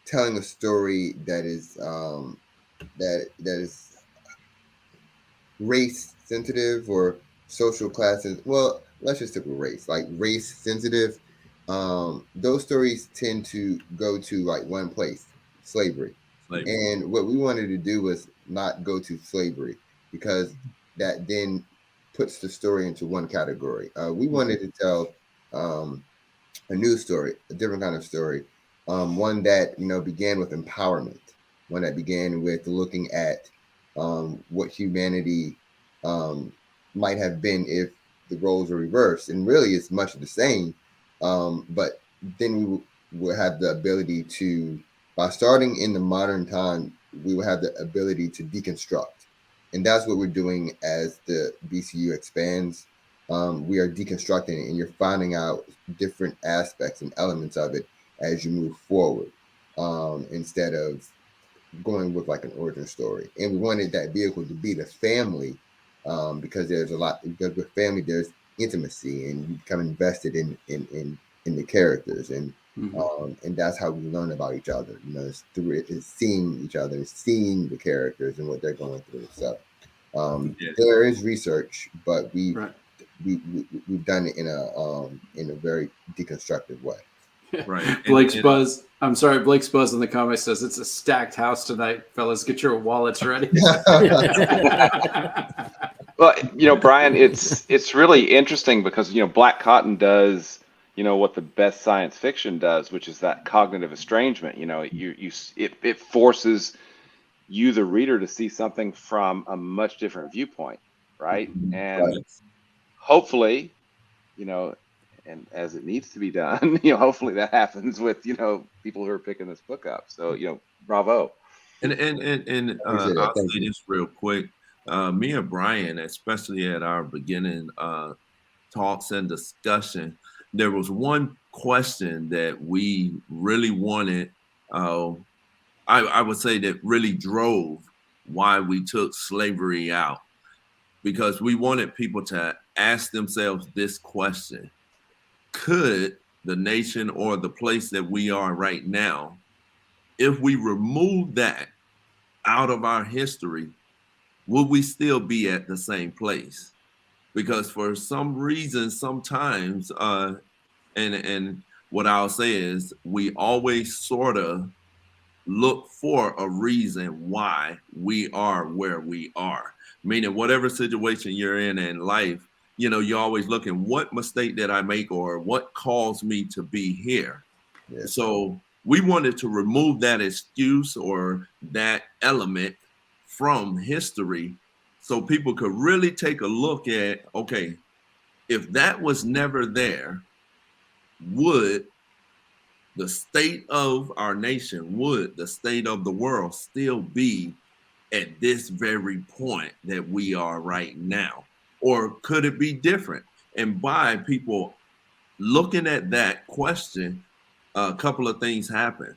telling a story that is that is race sensitive or social classes, well, let's just stick with race, like race sensitive. Those stories tend to go to like one place, slavery. And what we wanted to do was not go to slavery, because that then puts the story into one category. We wanted to tell a new story, a different kind of story, one that began with empowerment, one that began with looking at what humanity might have been if the roles were reversed. And really, it's much the same, but then we will have the ability to, by starting in the modern time, we will have the ability to deconstruct. And that's what we're doing as the BCU expands. We are deconstructing it, and you're finding out different aspects and elements of it as you move forward, instead of going with like an origin story. And we wanted that vehicle to be the family, because because with family there's intimacy, and you become invested in the characters, and and that's how we learn about each other. It's seeing each other, it's seeing the characters and what they're going through. So there is research, but we've done it in a very deconstructive way. Right. Blake's Buzz in the comments says it's a stacked house tonight, fellas. Get your wallets ready. Well, Brian, it's really interesting because Black Cotton does what the best science fiction does, which is that cognitive estrangement. It forces you, the reader, to see something from a much different viewpoint, right? And hopefully, and as it needs to be done, hopefully that happens with people who are picking this book up. So bravo. And I'll say this real quick. Me and Brian, especially at our beginning talks and discussion, there was one question that we really wanted. I would say that really drove why we took slavery out, because we wanted people to ask themselves this question: could the nation or the place that we are right now, if we remove that out of our history, will we still be at the same place? Because for some reason, sometimes, and what I'll say is, we always sort of look for a reason why we are where we are. Meaning, whatever situation you're in life, you know, you're always looking, what mistake did I make, or what caused me to be here? Yeah. So we wanted to remove that excuse or that element from history so people could really take a look at, okay, if that was never there, would the state of our nation, would the state of the world still be at this very point that we are right now? Or could it be different? And by people looking at that question, a couple of things happen.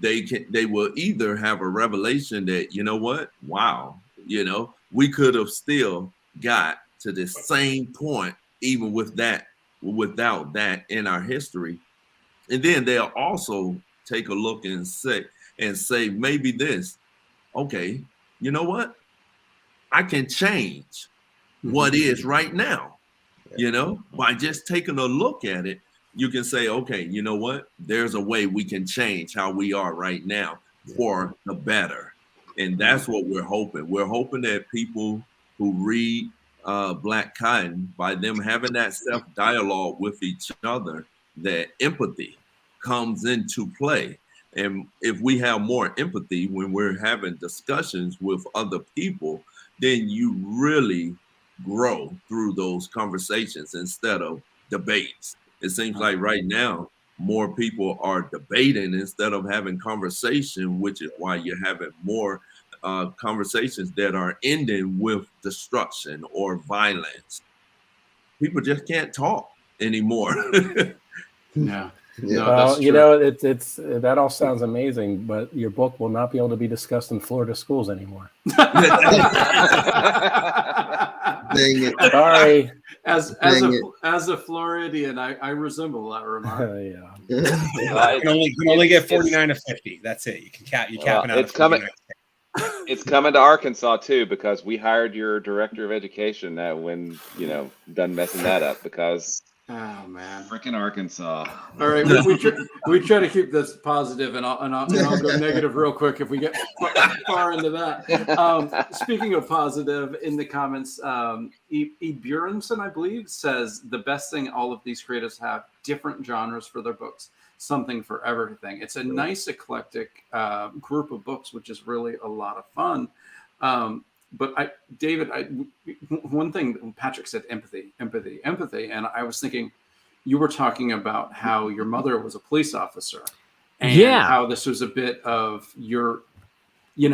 They will either have a revelation that, you know what, wow, you know, we could have still got to the same point even with that, without that in our history. And then they'll also take a look and say maybe this, okay, you know what, I can change what is right now. You know, by just taking a look at it, you can say, okay, you know what? There's a way we can change how we are right now for the better. And that's what we're hoping. We're hoping that people who read Black Cotton, by them having that self-dialogue with each other, that empathy comes into play. And if we have more empathy when we're having discussions with other people, then you really grow through those conversations instead of debates. It seems like right now more people are debating instead of having conversation, which is why you're having more conversations that are ending with destruction or violence. People just can't talk anymore. Yeah. Yeah. No, Well, that's you true. know, it's that all sounds amazing, but your book will not be able to be discussed in Florida schools anymore. Dang it. Sorry. As a Floridian, I resemble that remark. Yeah. You can only get 49 to 50. That's it. You can cap. You're capping out. It's at coming. 49. It's coming to Arkansas too, because we hired your director of education when done messing that up, because Oh man. freaking Arkansas. All right, we try to keep this positive, and I'll go negative real quick if we get far into that. Speaking of positive, in the comments, E. Burenson, I believe, says the best thing all of these creatives have: different genres for their books, something for everything. It's a nice eclectic group of books, which is really a lot of fun. But David, one thing Patrick said, empathy, and I was thinking, you were talking about how your mother was a police officer, and how this was a bit of your, in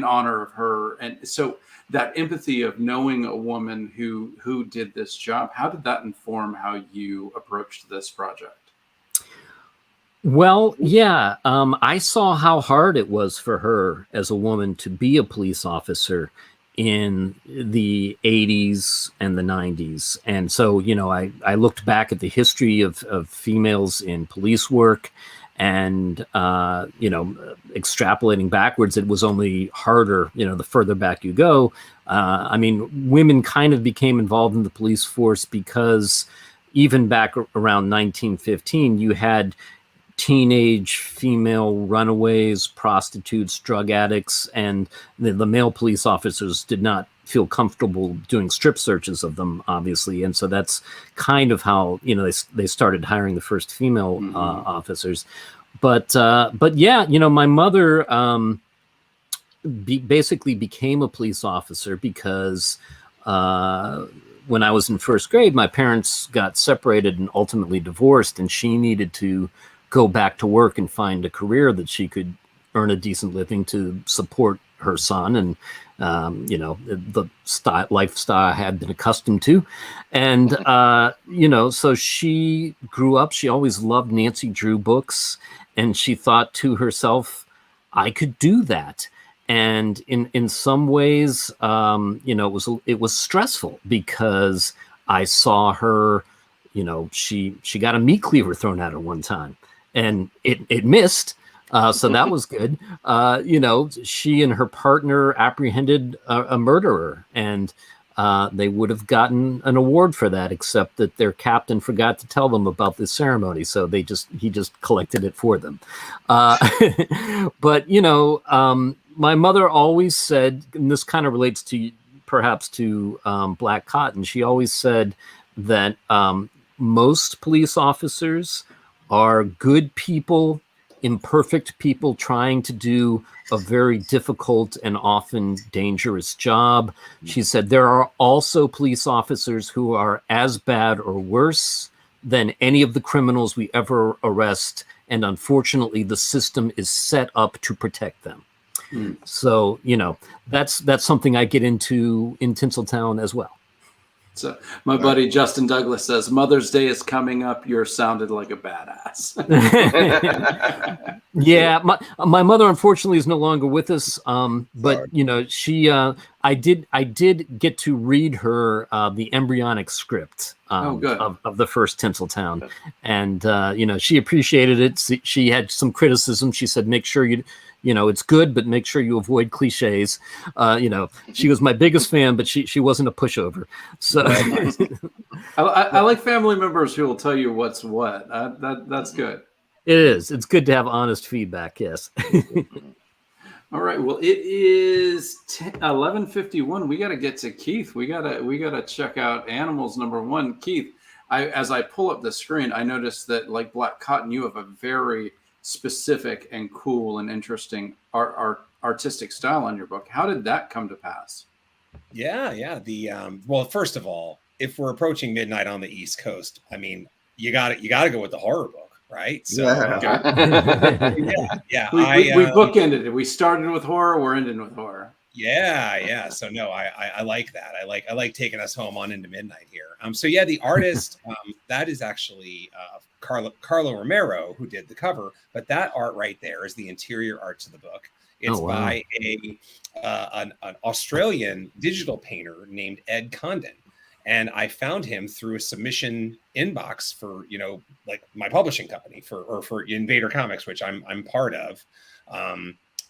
honor of her, and so that empathy of knowing a woman who did this job. How did that inform how you approached this project? Well, yeah, I saw how hard it was for her as a woman to be a police officer in the 80s and the 90s. And so, I looked back at the history of females in police work, and, extrapolating backwards, it was only harder, the further back you go. Women kind of became involved in the police force because even back around 1915, you had teenage female runaways, prostitutes, drug addicts, and the male police officers did not feel comfortable doing strip searches of them, obviously. And so that's kind of how, they started hiring the first female officers. But yeah, my mother basically became a police officer because when I was in first grade, my parents got separated and ultimately divorced, and she needed to go back to work and find a career that she could earn a decent living to support her son and, the lifestyle I had been accustomed to. And, so she grew up, she always loved Nancy Drew books, and she thought to herself, I could do that. And in some ways, it was stressful because I saw her, she got a meat cleaver thrown at her one time, and it missed. So that was good. She and her partner apprehended a murderer, and they would have gotten an award for that, except that their captain forgot to tell them about the ceremony. So he just collected it for them. But, my mother always said, and this kind of relates to perhaps to Black Cotton, she always said that most police officers are good people, imperfect people trying to do a very difficult and often dangerous job. She said there are also police officers who are as bad or worse than any of the criminals we ever arrest, and unfortunately the system is set up to protect them. So that's something I get into in Tinseltown as well. So my buddy Justin Douglas says, Mother's Day is coming up. You're sounded like a badass. Yeah, my mother unfortunately is no longer with us. But she I did get to read her the embryonic script of the first Tinseltown, and she appreciated it. She had some criticism. She said, make sure it's good, but make sure you avoid cliches. She was my biggest fan, but she wasn't a pushover. So I like family members who will tell you what's what. That's good. It is. It's good to have honest feedback. Yes. All right. Well, it is 11:51. We got to get to Keith. We gotta check out Animals #1. Keith, as I pull up the screen, I noticed that, like Black Cotton, you have a very specific and cool and interesting artistic style on your book. How did that come to pass? Yeah. Well, first of all, if we're approaching midnight on the East Coast, I mean, you got to go with the horror book, right? So yeah. We bookended it. We started with horror. We're ending with horror. Yeah. So no, I like that. I like taking us home on into midnight here. So yeah, the artist that is actually Carlo Romero, who did the cover, but that art right there is the interior art to the book. It's by an Australian digital painter named Ed Condon. And I found him through a submission inbox for, like my publishing company for Invader Comics, which I'm part of.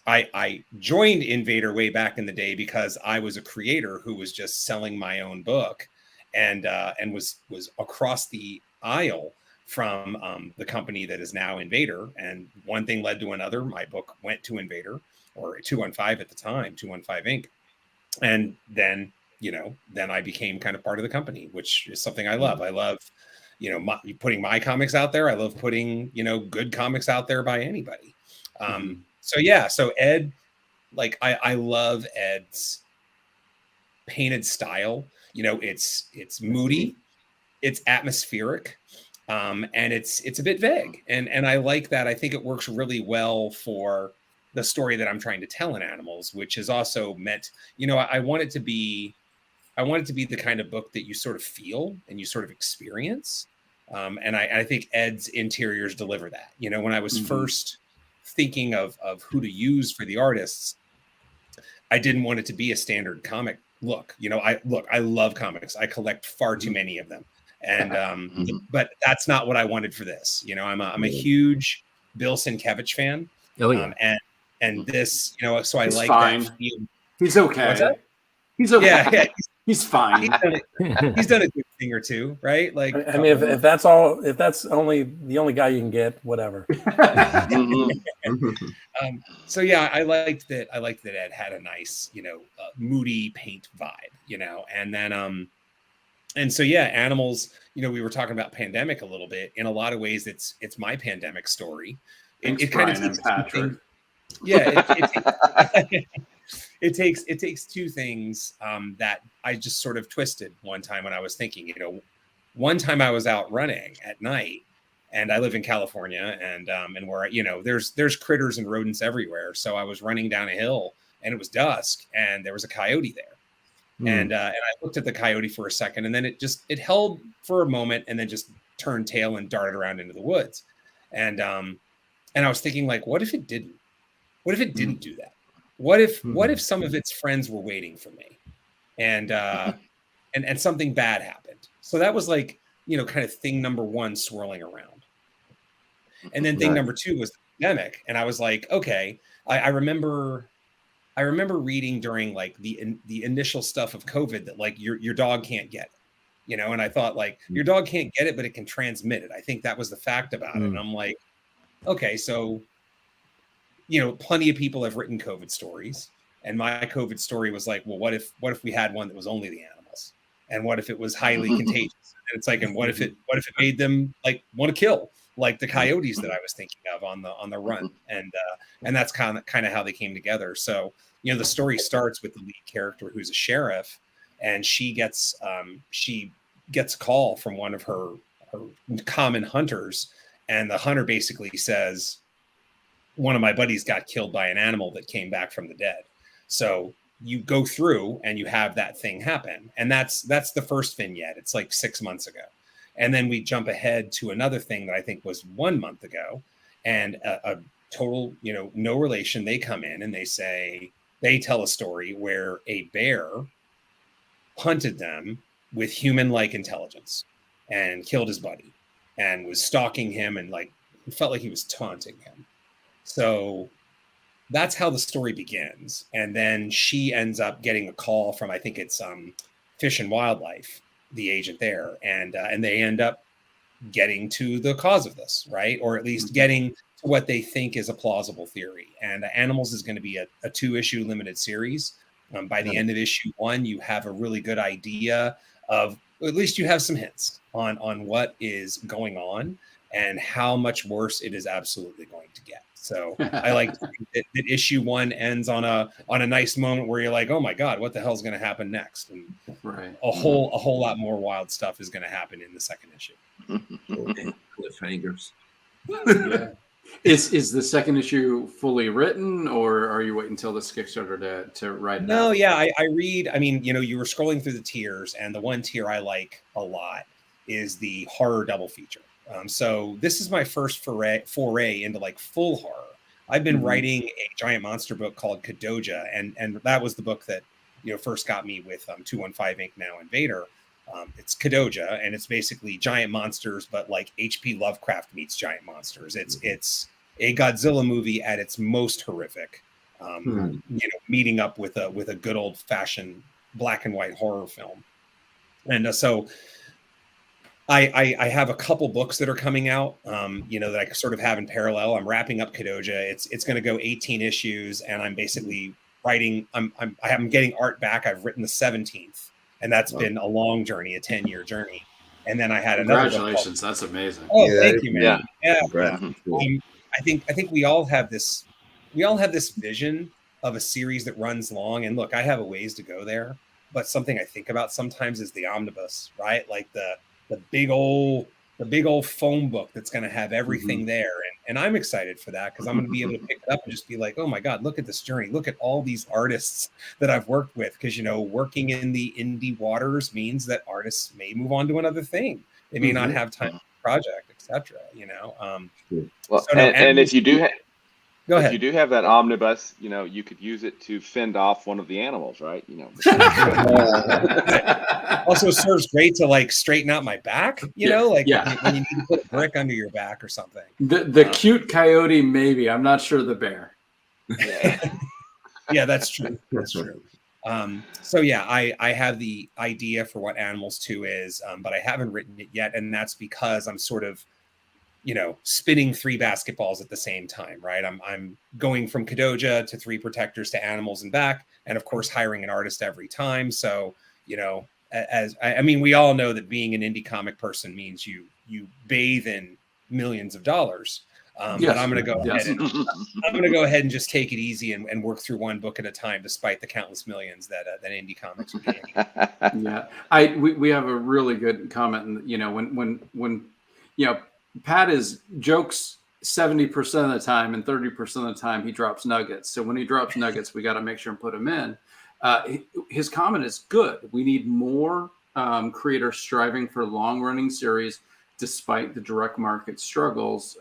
I joined Invader way back in the day because I was a creator who was just selling my own book and was across the aisle from the company that is now Invader. And one thing led to another. My book went to Invader, or 215 at the time, 215 Inc. And then I became kind of part of the company, which is something I love. I love, putting my comics out there. I love putting, good comics out there by anybody. So Ed, like I love Ed's painted style. It's moody, it's atmospheric, and it's a bit vague. And I like that. I think it works really well for the story that I'm trying to tell in Animals, which is also meant, I want it to be the kind of book that you sort of feel and you sort of experience. And I think Ed's interiors deliver that. When I was first thinking of who to use for the artists, I didn't want it to be a standard comic look. I love comics. I collect far too many of them. And but that's not what I wanted for this. I'm a huge Bill Sienkiewicz fan. Oh yeah. And this, so I He's like fine. that feel. He's okay. What's that? He's okay. Yeah. He's fine. He's done a good thing or two, right? Like, I mean, if that's only the only guy you can get, whatever. So yeah, I liked that Ed had a nice, moody paint vibe, and then, and so yeah, Animals, we were talking about pandemic a little bit. In a lot of ways, it's my pandemic story. It kind of takes Patrick. It takes two things that I just sort of twisted one time when I was thinking. One time I was out running at night, and I live in California, and where there's critters and rodents everywhere. So I was running down a hill, and it was dusk, and there was a coyote there, and I looked at the coyote for a second, and then it held for a moment, and then just turned tail and darted around into the woods, and I was thinking, like, what if it didn't? What if it didn't do that? What if some of its friends were waiting for me, and something bad happened? So that was like kind of thing number one swirling around. And then thing number two was the pandemic. And I was like, okay, I remember reading during like the initial stuff of COVID that like your dog can't get it, and I thought like your dog can't get it, but it can transmit it. I think that was the fact about it. And I'm like, okay, so, plenty of people have written COVID stories, and my COVID story was like, well, what if we had one that was only the animals? And what if it was highly contagious? And it's like, and what if it made them like want to kill, like the coyotes that I was thinking of on the run? And that's kind of how they came together. So, the story starts with the lead character who's a sheriff, and she gets a call from one of her common hunters, and the hunter basically says, one of my buddies got killed by an animal that came back from the dead. So you go through and you have that thing happen. And that's the first vignette. It's like 6 months ago. And then we jump ahead to another thing that I think was 1 month ago, and a total, no relation. They come in and they tell a story where a bear hunted them with human-like intelligence and killed his buddy and was stalking him, and like it felt like he was taunting him. So that's how the story begins. And then she ends up getting a call from, I think it's Fish and Wildlife, the agent there, and they end up getting to the cause of this, right? Or at least getting to what they think is a plausible theory. And Animals is going to be a 2-issue limited series. By the end of issue 1, you have a really good idea of, at least you have some hints on what is going on and how much worse it is absolutely going to get. So I like to think that issue 1 ends on a nice moment where you're like, oh my God, what the hell is going to happen next? And a whole lot more wild stuff is going to happen in the second issue. Cliffhangers. Yeah. Is the second issue fully written, or are you waiting until this Kickstarter to write it No, out? yeah, I read. I mean, you were scrolling through the tiers, and the one tier I like a lot is the horror double feature. So this is my first foray into like full horror. I've been writing a giant monster book called Kadoja, and that was the book that first got me with 215 Inc. now Invader. It's Kadoja, and it's basically giant monsters, but like H.P. Lovecraft meets giant monsters. It's a Godzilla movie at its most horrific. Meeting up with a good old fashioned black and white horror film, and so. I have a couple books that are coming out, that I sort of have in parallel. I'm wrapping up Kadoja. It's going to go 18 issues, and I'm basically writing. I'm getting art back. I've written the 17th, and that's been a long journey, a 10-year journey. And then I had another. Congratulations, that's amazing. Oh, yeah, thank you, man. Yeah. Cool. I think we all have this. We all have this vision of a series that runs long. And look, I have a ways to go there, but something I think about sometimes is the omnibus, right? Like the big old foam book that's going to have everything there. And I'm excited for that, because I'm going to be able to pick it up and just be like, oh my God, look at this journey. Look at all these artists that I've worked with. Because, working in the indie waters means that artists may move on to another thing. They may not have time for the project, etc. Well, so and if you do go ahead. If you do have that omnibus, you could use it to fend off one of the animals, right? Also serves great to like straighten out my back, when you need to put a brick under your back or something. The cute coyote, maybe. I'm not sure the bear. Yeah, that's true. That's true. So yeah, I have the idea for what Animals 2 is, but I haven't written it yet, and that's because I'm sort of spinning 3 basketballs at the same time, right? I'm going from Kadoja to 3 Protectors to Animals and back, and of course hiring an artist every time. So, we all know that being an indie comic person means you bathe in millions of dollars. But I'm going to go ahead and just take it easy and work through one book at a time, despite the countless millions that indie comics are paying. Yeah, we have a really good comment. When Pat is jokes 70% of the time, and 30% of the time he drops nuggets. So when he drops nuggets, we got to make sure and put them in. His comment is good. We need more creators striving for long-running series, despite the direct market struggles.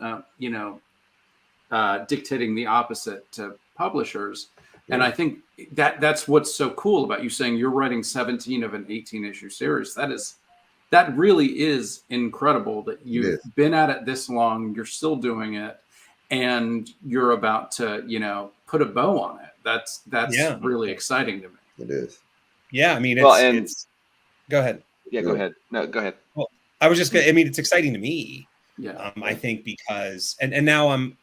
Dictating the opposite to publishers. And I think that's what's so cool about you saying you're writing 17 of an 18-issue series. that really is incredible that you've is. been at it this long, you're still doing it, and you're about to, put a bow on it. That's Yeah. really exciting to me. It is. Yeah, I mean, Well, it's. Go ahead. Yeah, go ahead. No, go ahead. Well, I was just gonna. I mean, it's exciting to me. Yeah. I think because and now I'm,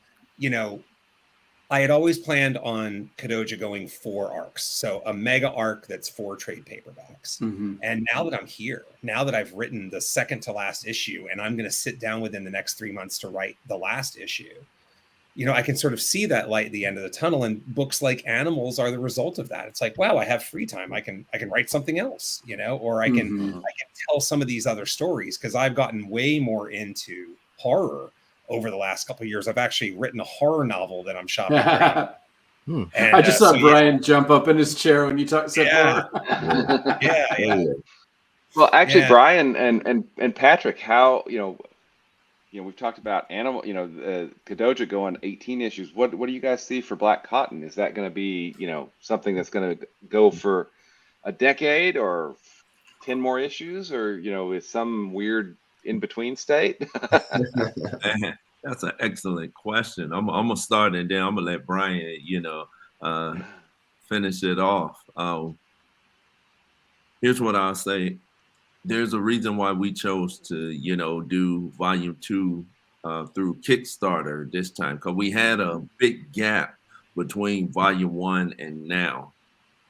I had always planned on Kadoja going 4 arcs, so a mega arc that's 4 trade paperbacks. Mm-hmm. And now that I'm here, now that I've written the second to last issue, and I'm going to sit down within the next 3 months to write the last issue, I can sort of see that light at the end of the tunnel. And books like Animals are the result of that. It's like, wow, I have free time. I can write something else, or I can tell some of these other stories, because I've gotten way more into horror over the last couple of years. I've actually written a horror novel that I'm shopping around. And, I just saw Brian jump up in his chair when you said horror. Yeah. Well, actually, Brian and Patrick, how we've talked about Kadoja going 18 issues. What do you guys see for Black Cotton? Is that going to be something that's going to go for a decade or 10 more issues, or is some weird in between state? That's an excellent question. I'm gonna start, and then I'm gonna let Brian, finish it off. Here's what I'll say. There's a reason why we chose to, do volume 2 through Kickstarter this time, because we had a big gap between volume 1 and now.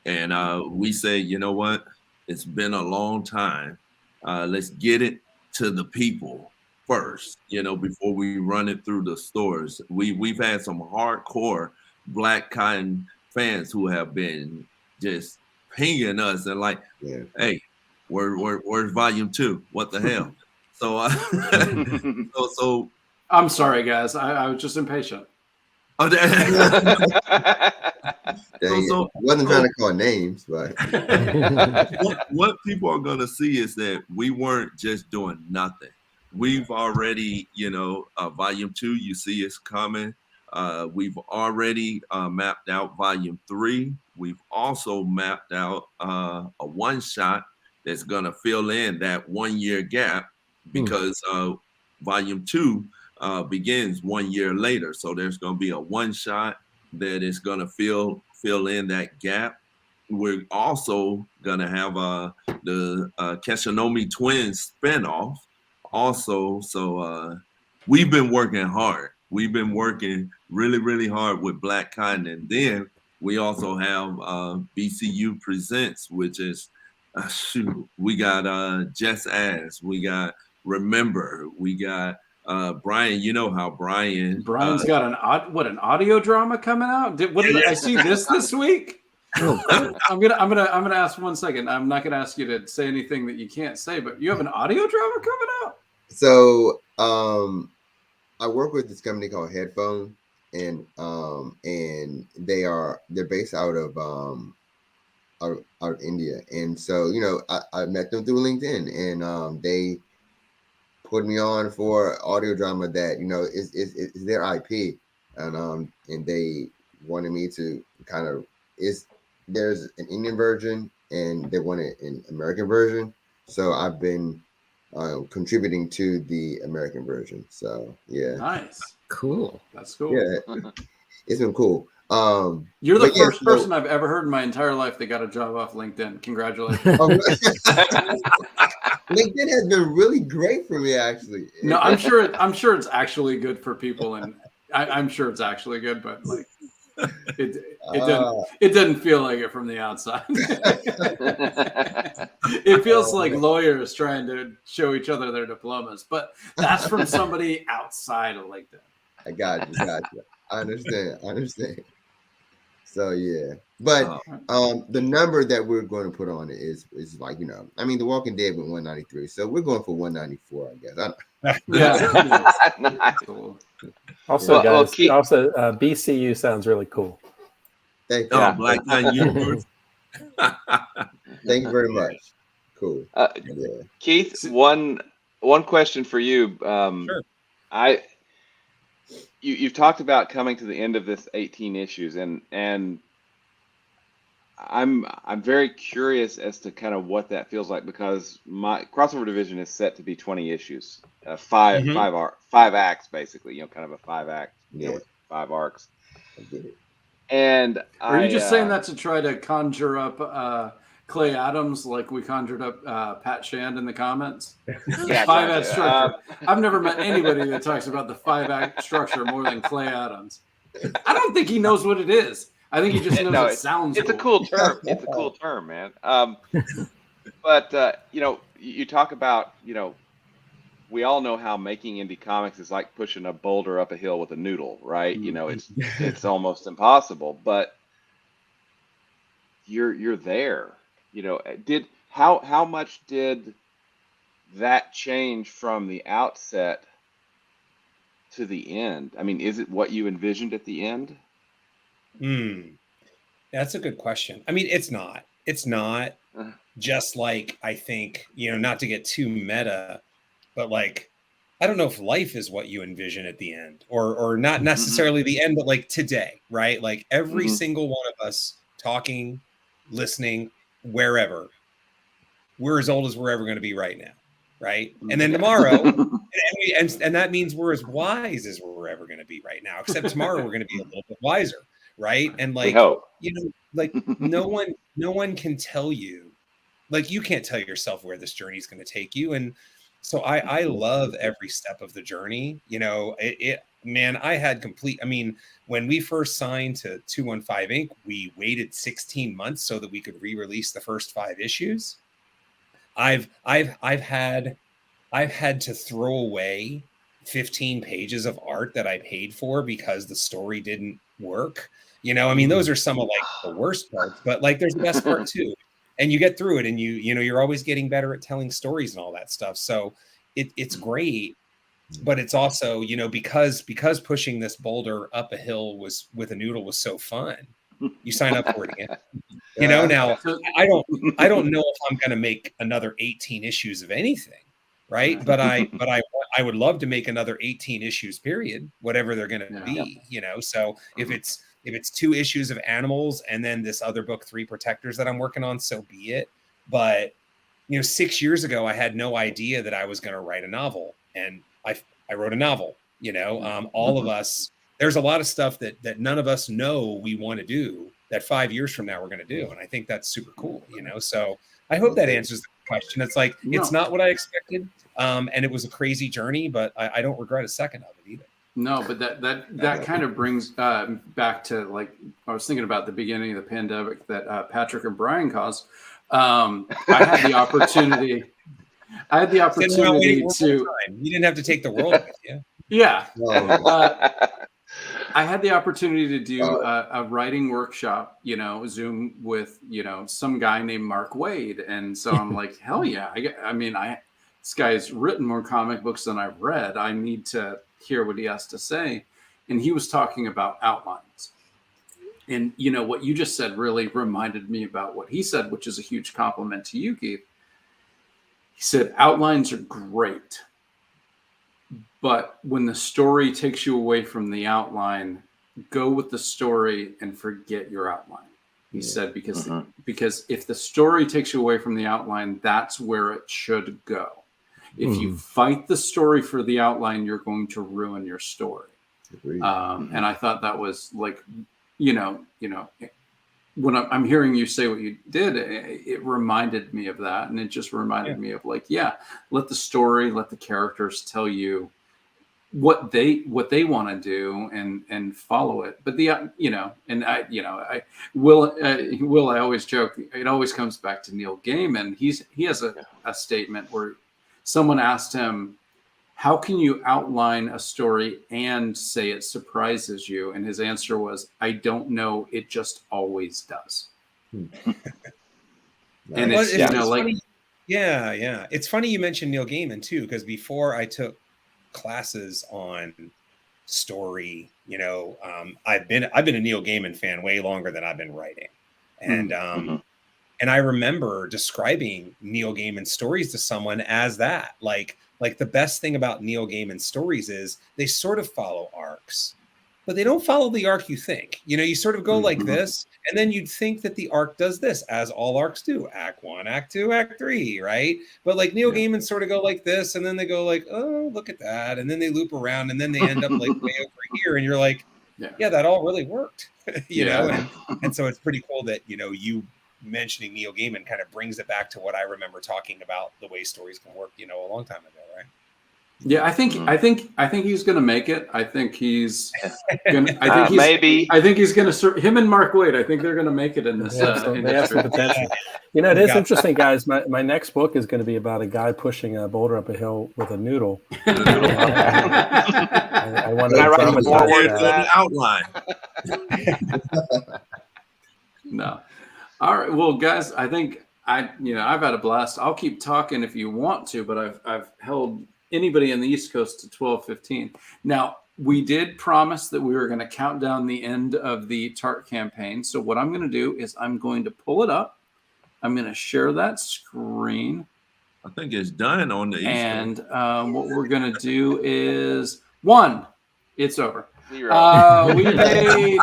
And we say, you know what? It's been a long time. Let's get it to the people first, before we run it through the stores. We've had some hardcore Black Cotton fans who have been just pinging us and like, hey, where's volume 2? What the hell? So, so I'm sorry, guys. I was just impatient. I wasn't trying to call names, but what people are gonna see is that we weren't just doing nothing. We've already, volume 2, you see it's coming. We've already mapped out volume 3. We've also mapped out a one-shot that's gonna fill in that 1 year gap, because volume 2 begins 1 year later. So there's gonna be a one-shot that is gonna fill in that gap. We're also gonna have the Keshinomi Twins spinoff also. So we've been working hard. We've been working really, really hard with Black Cotton. And then we also have BCU Presents, which is we got Just As, we got Remember, we got Brian. You know how Brian's got an audio drama coming out. Did I see this week? I'm gonna ask 1 second. I'm not gonna ask you to say anything that you can't say, but you have an audio drama coming out. So I work with this company called Headphone, and they're based out of India, and so I met them through LinkedIn, and they put me on for audio drama that is their IP, and they wanted me to kind of there's an Indian version and they wanted an American version, so I've been contributing to the American version. So yeah, nice, cool. That's cool. Yeah, it's been cool. You're the first person I've ever heard in my entire life that got a job off LinkedIn. Congratulations. LinkedIn has been really great for me, actually. No, I'm sure it's actually good for people, and I'm sure it's actually good, but like it didn't feel like it from the outside. It feels like lawyers trying to show each other their diplomas, but that's from somebody outside of LinkedIn. I got you. I understand. So yeah, but the number that we're going to put on it is like The Walking Dead went 193, so we're going for 194, I guess. Nice. Cool. Also, guys, BCU sounds really cool. Thank you. Black Cotton Universe. Thank you very much. Cool. Keith, one question for you. Sure. You've talked about coming to the end of this 18 issues, and I'm very curious as to kind of what that feels like, because my crossover division is set to be 20 issues, five Mhm. five acts basically, kind of a 5 act, Yeah, with 5 arcs. I get it. And Are you just saying that to try to conjure up Clay Adams like we conjured up Pat Shand in the comments? Yeah, Five trying act to. structure. I've never met anybody that talks about the 5 act structure more than Clay Adams. I don't think he knows what it is. I think he just knows No, it sounds it's a cool. cool term. It's a cool term, man. But you talk about, we all know how making indie comics is like pushing a boulder up a hill with a noodle, right? It's almost impossible, but you're there. How much did that change from the outset to the end? I mean, is it what you envisioned at the end? That's a good question. I mean, it's not. It's not Uh, just like, I think, not to get too meta, but like, I don't know if life is what you envision at the end, or not necessarily the end, but like today, right? Like every Mhm. single one of us talking, listening, wherever, we're as old as we're ever going to be right now, right? And then Yeah. tomorrow, and that means we're as wise as we're ever going to be right now, except tomorrow we're going to be a little bit wiser, right? And We like, hope. like no one can tell you, like you can't tell yourself where this journey is going to take you. And so I love every step of the journey. Man, I had I mean, when we first signed to 215 Inc., we waited 16 months so that we could re-release the first 5 issues. I've had to throw away 15 pages of art that I paid for because the story didn't work. I mean, those are some of like the worst parts, but like there's the best part too. And you get through it, and you're always getting better at telling stories and all that stuff. So it's great, but it's also, because pushing this boulder up a hill with a noodle was so fun. You sign up for it again. Now I don't know if I'm going to make another 18 issues of anything, right? But I would love to make another 18 issues, period, whatever they're going to be, So if it's 2 issues of animals and then this other book, 3 protectors that I'm working on, so be it. But 6 years ago, I had no idea that I was going to write a novel, and I wrote a novel. All of us. There's a lot of stuff that none of us know we want to do that 5 years from now we're going to do, and I think that's super cool. So I hope that answers the question. It's like it's not what I expected, and it was a crazy journey, but I don't regret a second of it either. No, but that kind of brings back to, like, I was thinking about the beginning of the pandemic that Patrick and Brian caused. I had the opportunity. To. You didn't have to take the world with you. Yeah. I had the opportunity to do a writing workshop, Zoom with, some guy named Mark Wade. And so I'm like, hell yeah. This guy's written more comic books than I've read. I need to hear what he has to say. And he was talking about outlines. And, what you just said really reminded me about what he said, which is a huge compliment to you, Keith. He said, outlines are great. But when the story takes you away from the outline, go with the story and forget your outline. He said, because if the story takes you away from the outline, that's where it should go. If you fight the story for the outline, you're going to ruin your story. And I thought that was like, when I'm hearing you say what you did, it reminded me of that. And it just reminded me of like, let the story, let the characters tell you what they want to do and follow it. But I always joke, it always comes back to Neil Gaiman. He has a statement where someone asked him, how can you outline a story and say it surprises you? And his answer was, I don't know. It just always does. And it's, funny. Yeah. It's funny you mentioned Neil Gaiman too, because before I took classes on story, I've been a Neil Gaiman fan way longer than I've been writing. And, and I remember describing Neil Gaiman stories to someone as that, like the best thing about Neil Gaiman stories is they sort of follow arcs, but they don't follow the arc you think. You know, you sort of go like Mhm. this, and then you'd think that the arc does this, as all arcs do. Act 1, Act 2, Act 3, right? But like Neil Yeah. Gaiman sort of go like this, and then they go like, oh, look at that. And then they loop around, and then they end up like way over here. And you're like, yeah, that all really worked, you know? And so it's pretty cool that, you know, you mentioning Neil Gaiman kind of brings it back to what I remember talking about the way stories can work, you know, a long time ago, right? Yeah, I think he's going to make it. I think he's going to. Maybe. I think he's going to. Him and Mark Waid. I think they're going to make it in this. They have some potential. You know, it is interesting, guys. My next book is going to be about a guy pushing a boulder up a hill with a noodle. I want to dramatize that. Outline. No. All right. Well, guys, I think I've had a blast. I'll keep talking if you want to, but I've held anybody in the East Coast to 12:15. Now, we did promise that we were going to count down the end of the TART campaign. So what I'm going to do is I'm going to pull it up. I'm going to share that screen. I think it's done on the East And what we're going to do is 1. It's over. 0. We paid.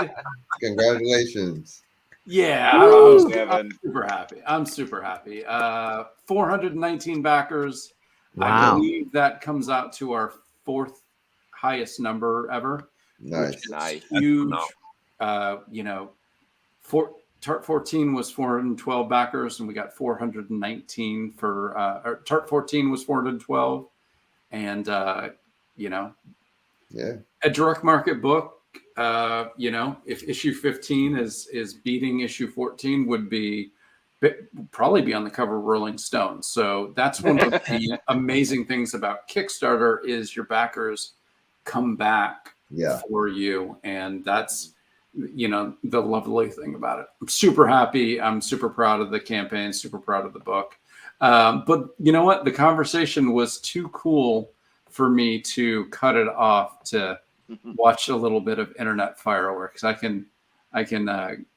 Congratulations. Yeah, I'm super happy. I'm super happy. 419 backers. Wow. I believe that comes out to our 4th highest number ever. Nice. Nice. Huge. TART 14 was 412 backers, and we got 419 for or TART 14 was 412, and Yeah. a direct market book. If issue 15 is beating issue 14, would probably be on the cover of Rolling Stone. So that's one of the amazing things about Kickstarter is your backers come back for you. And that's, the lovely thing about it. I'm super happy. I'm super proud of the campaign, super proud of the book. But you know what? The conversation was too cool for me to cut it off to watch a little bit of internet fireworks. I can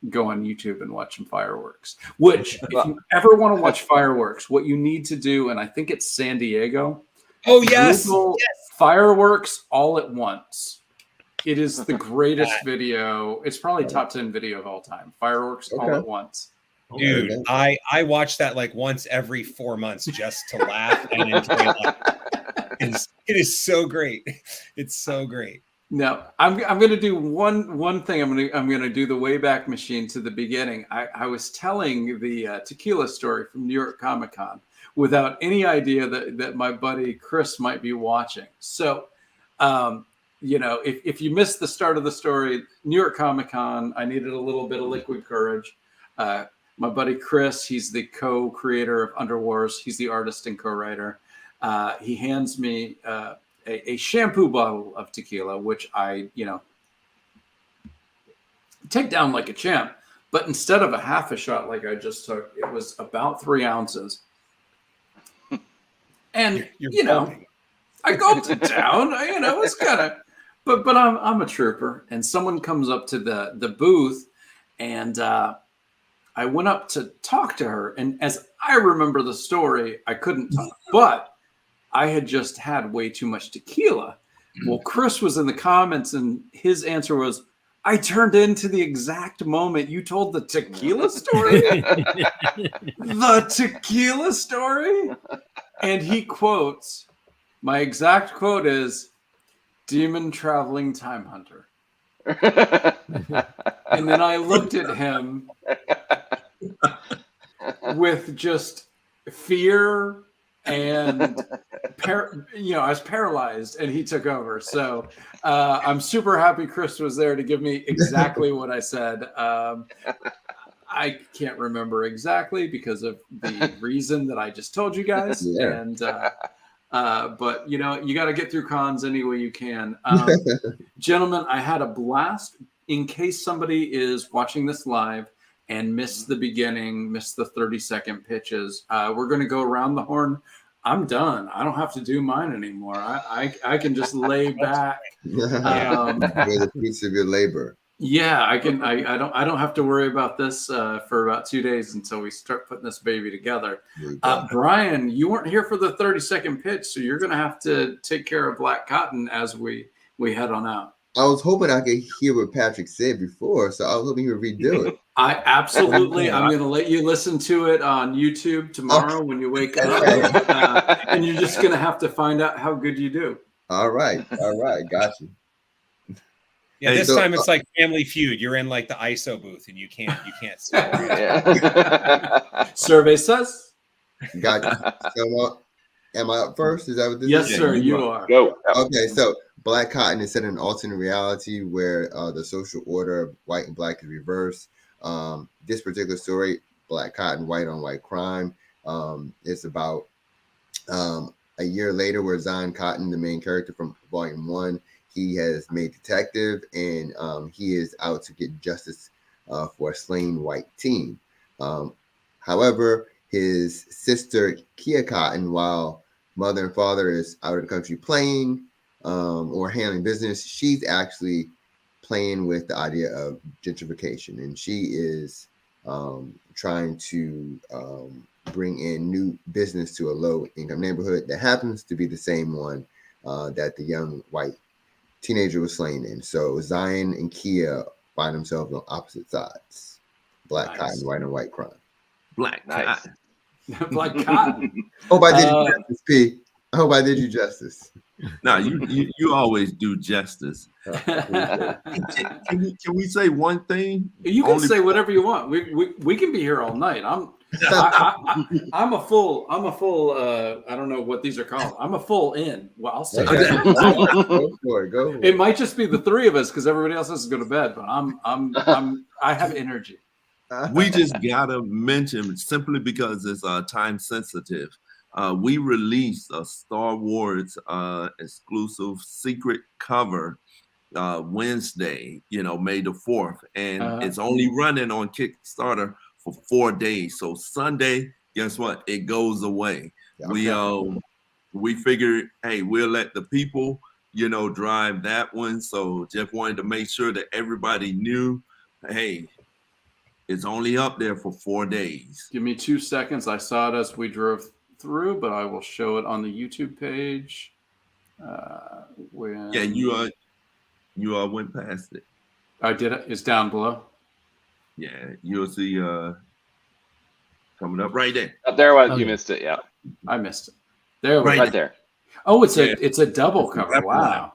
go on YouTube and watch some fireworks. Which, if you ever want to watch fireworks, what you need to do, and I think it's San Diego. Oh yes, Google fireworks all at once. It is the greatest video. It's probably top 10 video of all time. Fireworks all at once. Dude, I watch that like once every 4 months just to laugh and enjoy it. It is so great. It's so great. Now, I'm going to do one thing. I'm going to do the Wayback Machine to the beginning. I was telling the tequila story from New York Comic Con without any idea that my buddy Chris might be watching. So, if you missed the start of the story, New York Comic Con, I needed a little bit of liquid courage. My buddy Chris, he's the co-creator of Underwars. He's the artist and co-writer. He hands me a shampoo bottle of tequila, which I, take down like a champ. But instead of a half a shot like I just took, it was about 3 ounces. And, I gulped it down. It's kind of, but I'm a trooper. And someone comes up to the booth, and I went up to talk to her. And as I remember the story, I couldn't talk, but I had just had way too much tequila. Well, Chris was in the comments, and his answer was, I turned into the exact moment you told the tequila story. The tequila story? And he quotes, my exact quote is, demon traveling time hunter. And then I looked at him with just fear and I was paralyzed, and he took over. So I'm super happy Chris was there to give me exactly what I said. I can't remember exactly because of the reason that I just told you guys. Yeah. And but you got to get through cons any way you can. Gentlemen, I had a blast. In case somebody is watching this live and missed the beginning, missed the 30-second pitches, we're going to go around the horn. I'm done. I don't have to do mine anymore. I can just lay back. Enjoy the fruits of your labor. Yeah, I can. I don't have to worry about this for about 2 days until we start putting this baby together. Brian, you weren't here for the 30-second pitch, so you're going to have to take care of Black Cotton as we head on out. I was hoping I could hear what Patrick said before, so I was hoping he would redo it. I absolutely. I'm going to let you listen to it on YouTube tomorrow when you wake up, and you're just going to have to find out how good you do. All right, got you. Yeah, Hey, this so- time it's like Family Feud. You're in like the ISO booth, and you can't see. Survey says. Got you. So, am I up first? Is that what this Yes, is? sir. you You are. Go. Okay, so Black Cotton is set in an alternate reality where the social order of white and black is reversed. This particular story, Black Cotton, White on White Crime, it's about a year later where Zion Cotton, the main character from Volume 1, he has made detective and he is out to get justice for a slain white teen. However, his sister Kia Cotton, while mother and father is out of the country playing or handling business, she's actually playing with the idea of gentrification, and she is trying to bring in new business to a low-income neighborhood that happens to be the same one that the young white teenager was slain in. So Zion and Kia find themselves on opposite sides. Black Cotton, White on White Crime. Black Nice. Cotton. Black Cotton. Hope I did you justice, P. I hope I did you justice. No, you always do justice. Can we say one thing? You can say whatever you want. We can be here all night. I'm a full. I don't know what these are called. I'm a full in. Well, I'll say that. Go for it. It might just be the three of us because everybody else has to go to bed. But I have energy. We just gotta mention simply because it's time sensitive. We released a Star Wars exclusive secret cover Wednesday, May the 4th, and it's only running on Kickstarter for 4 days. So Sunday, guess what? It goes away. Okay. We figured, hey, we'll let the people, drive that one. So just wanted to make sure that everybody knew, hey, it's only up there for 4 days. Give me 2 seconds. I saw it as we drove through, but I will show it on the YouTube page. Yeah, you went past it. I did it. It's down below. Yeah, you'll see coming up right there. Up there, you missed it. Yeah, I missed it. There, right there. Oh, it's a double cover. Wow,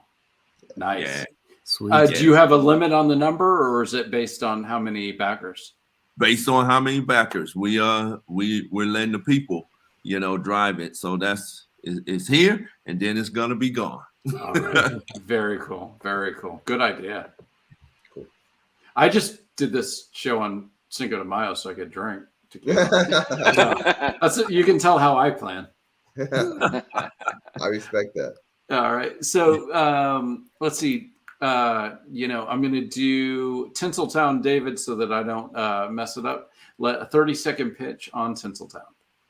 nice. Yeah. Sweet. Do you have a limit on the number, or is it based on how many backers? Based on how many backers, we're letting the people, drive it. So it's here, and then it's gonna be gone. All right. Very cool. Very cool. Good idea. Cool. I just did this show on Cinco de Mayo so I could drink. That's it. You can tell how I plan. I respect that. All right. So let's see. I'm going to do Tinseltown, David, so that I don't mess it up. A 30-second pitch on Tinseltown.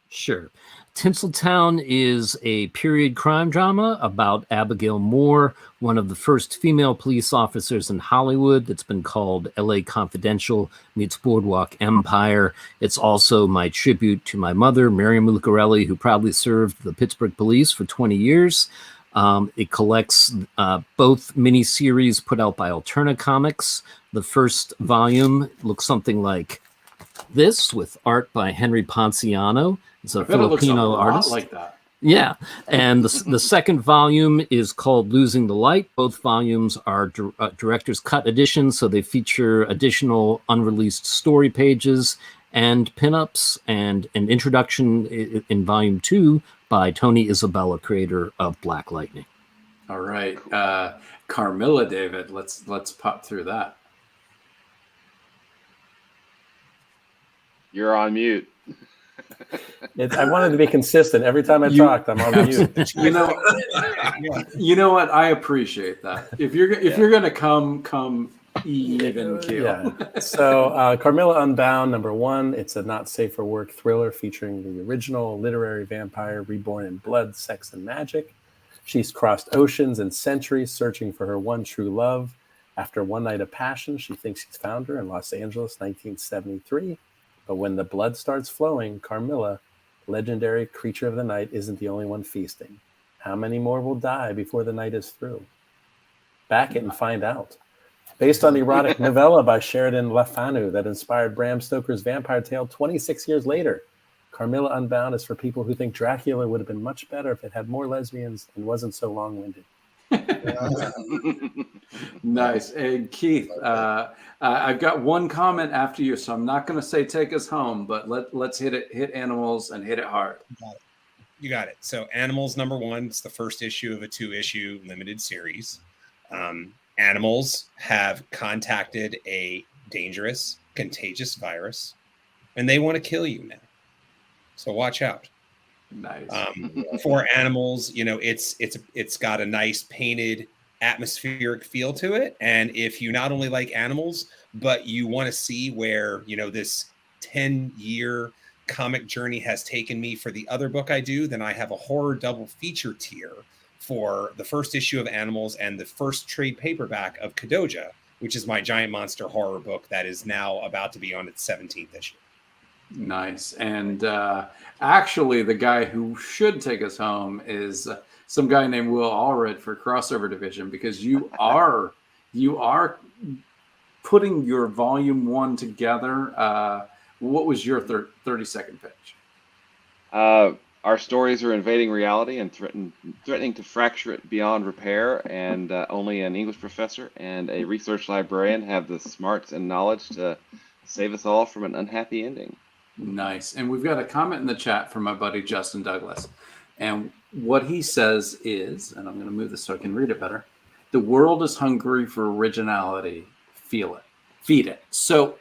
Sure. Tinseltown is a period crime drama about Abigail Moore, one of the first female police officers in Hollywood. That's been called LA Confidential meets Boardwalk Empire. It's also my tribute to my mother, Miriam Lucarelli, who proudly served the Pittsburgh Police for 20 years. It collects both miniseries put out by Alterna Comics. The first volume looks something like this, with art by Henry Ponciano. It's a Filipino artist. Like that. Yeah. And the second volume is called Losing the Light. Both volumes are director's cut editions, so they feature additional unreleased story pages and pinups, and an introduction in volume 2 by Tony Isabella, creator of Black Lightning. All right. Carmilla, David, let's pop through that. You're on mute. I wanted to be consistent. Every time I talked, I'm on mute. You know what? I appreciate that. If you're gonna come even keel. Yeah. So Carmilla Unbound, #1. It's a not safe for work thriller featuring the original literary vampire reborn in blood, sex, and magic. She's crossed oceans and centuries searching for her one true love. After one night of passion, she thinks she's found her in Los Angeles, 1973. But when the blood starts flowing, Carmilla, legendary creature of the night, isn't the only one feasting. How many more will die before the night is through? Back it and find out. Based on the erotic novella by Sheridan Le Fanu that inspired Bram Stoker's vampire tale 26 years later, Carmilla Unbound is for people who think Dracula would have been much better if it had more lesbians and wasn't so long-winded. Nice. And Keith, I've got one comment after you, so I'm not going to say take us home, but let's hit animals and hit it hard. You got it. So Animals #1, it's the first issue of a 2-issue limited series. Animals have contacted a dangerous, contagious virus, and they want to kill you now. So watch out. Nice. For Animals, you know, it's got a nice painted atmospheric feel to it. And if you not only like animals, but you want to see where, you know, this 10-year comic journey has taken me for the other book I do, then I have a horror double feature tier for the first issue of Animals and the first trade paperback of Kadoja, which is my giant monster horror book that is now about to be on its 17th issue. Nice. And actually, the guy who should take us home is some guy named Will Allred for Crossover Division, because you are putting your volume 1 together. What was your 30-second pitch? Our stories are invading reality and threatening to fracture it beyond repair, and only an English professor and a research librarian have the smarts and knowledge to save us all from an unhappy ending. Nice. And we've got a comment in the chat from my buddy Justin Douglas. And what he says is, and I'm going to move this so I can read it better, the world is hungry for originality. Feel it. Feed it. So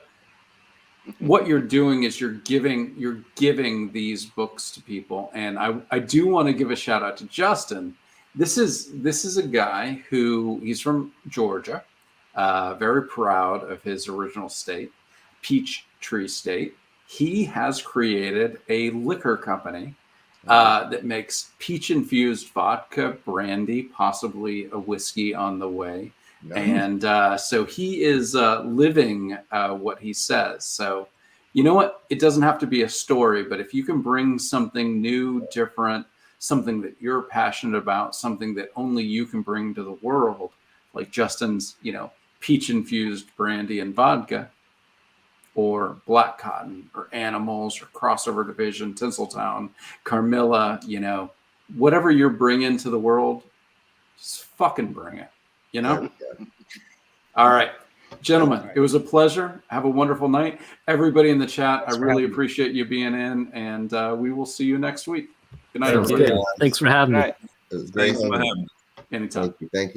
what you're doing is you're giving these books to people. And I do want to give a shout out to Justin. This is a guy who, he's from Georgia, very proud of his original state, Peachtree State. He has created a liquor company that makes peach-infused vodka, brandy, possibly a whiskey on the way. Nice. And so he is living what he says. So, you know what? It doesn't have to be a story, but if you can bring something new, different, something that you're passionate about, something that only you can bring to the world, like Justin's, you know, peach-infused brandy and vodka, or Black Cotton, or Animals, or Crossover Division, Tinseltown, Carmilla, you know, whatever you're bringing to the world, just fucking bring it, you know? All right, gentlemen, it was a pleasure. Have a wonderful night. Everybody in the chat, I really appreciate you being in, and we will see you next week. Good night, everybody. Thanks for having me. It was great. Anytime. Thank you.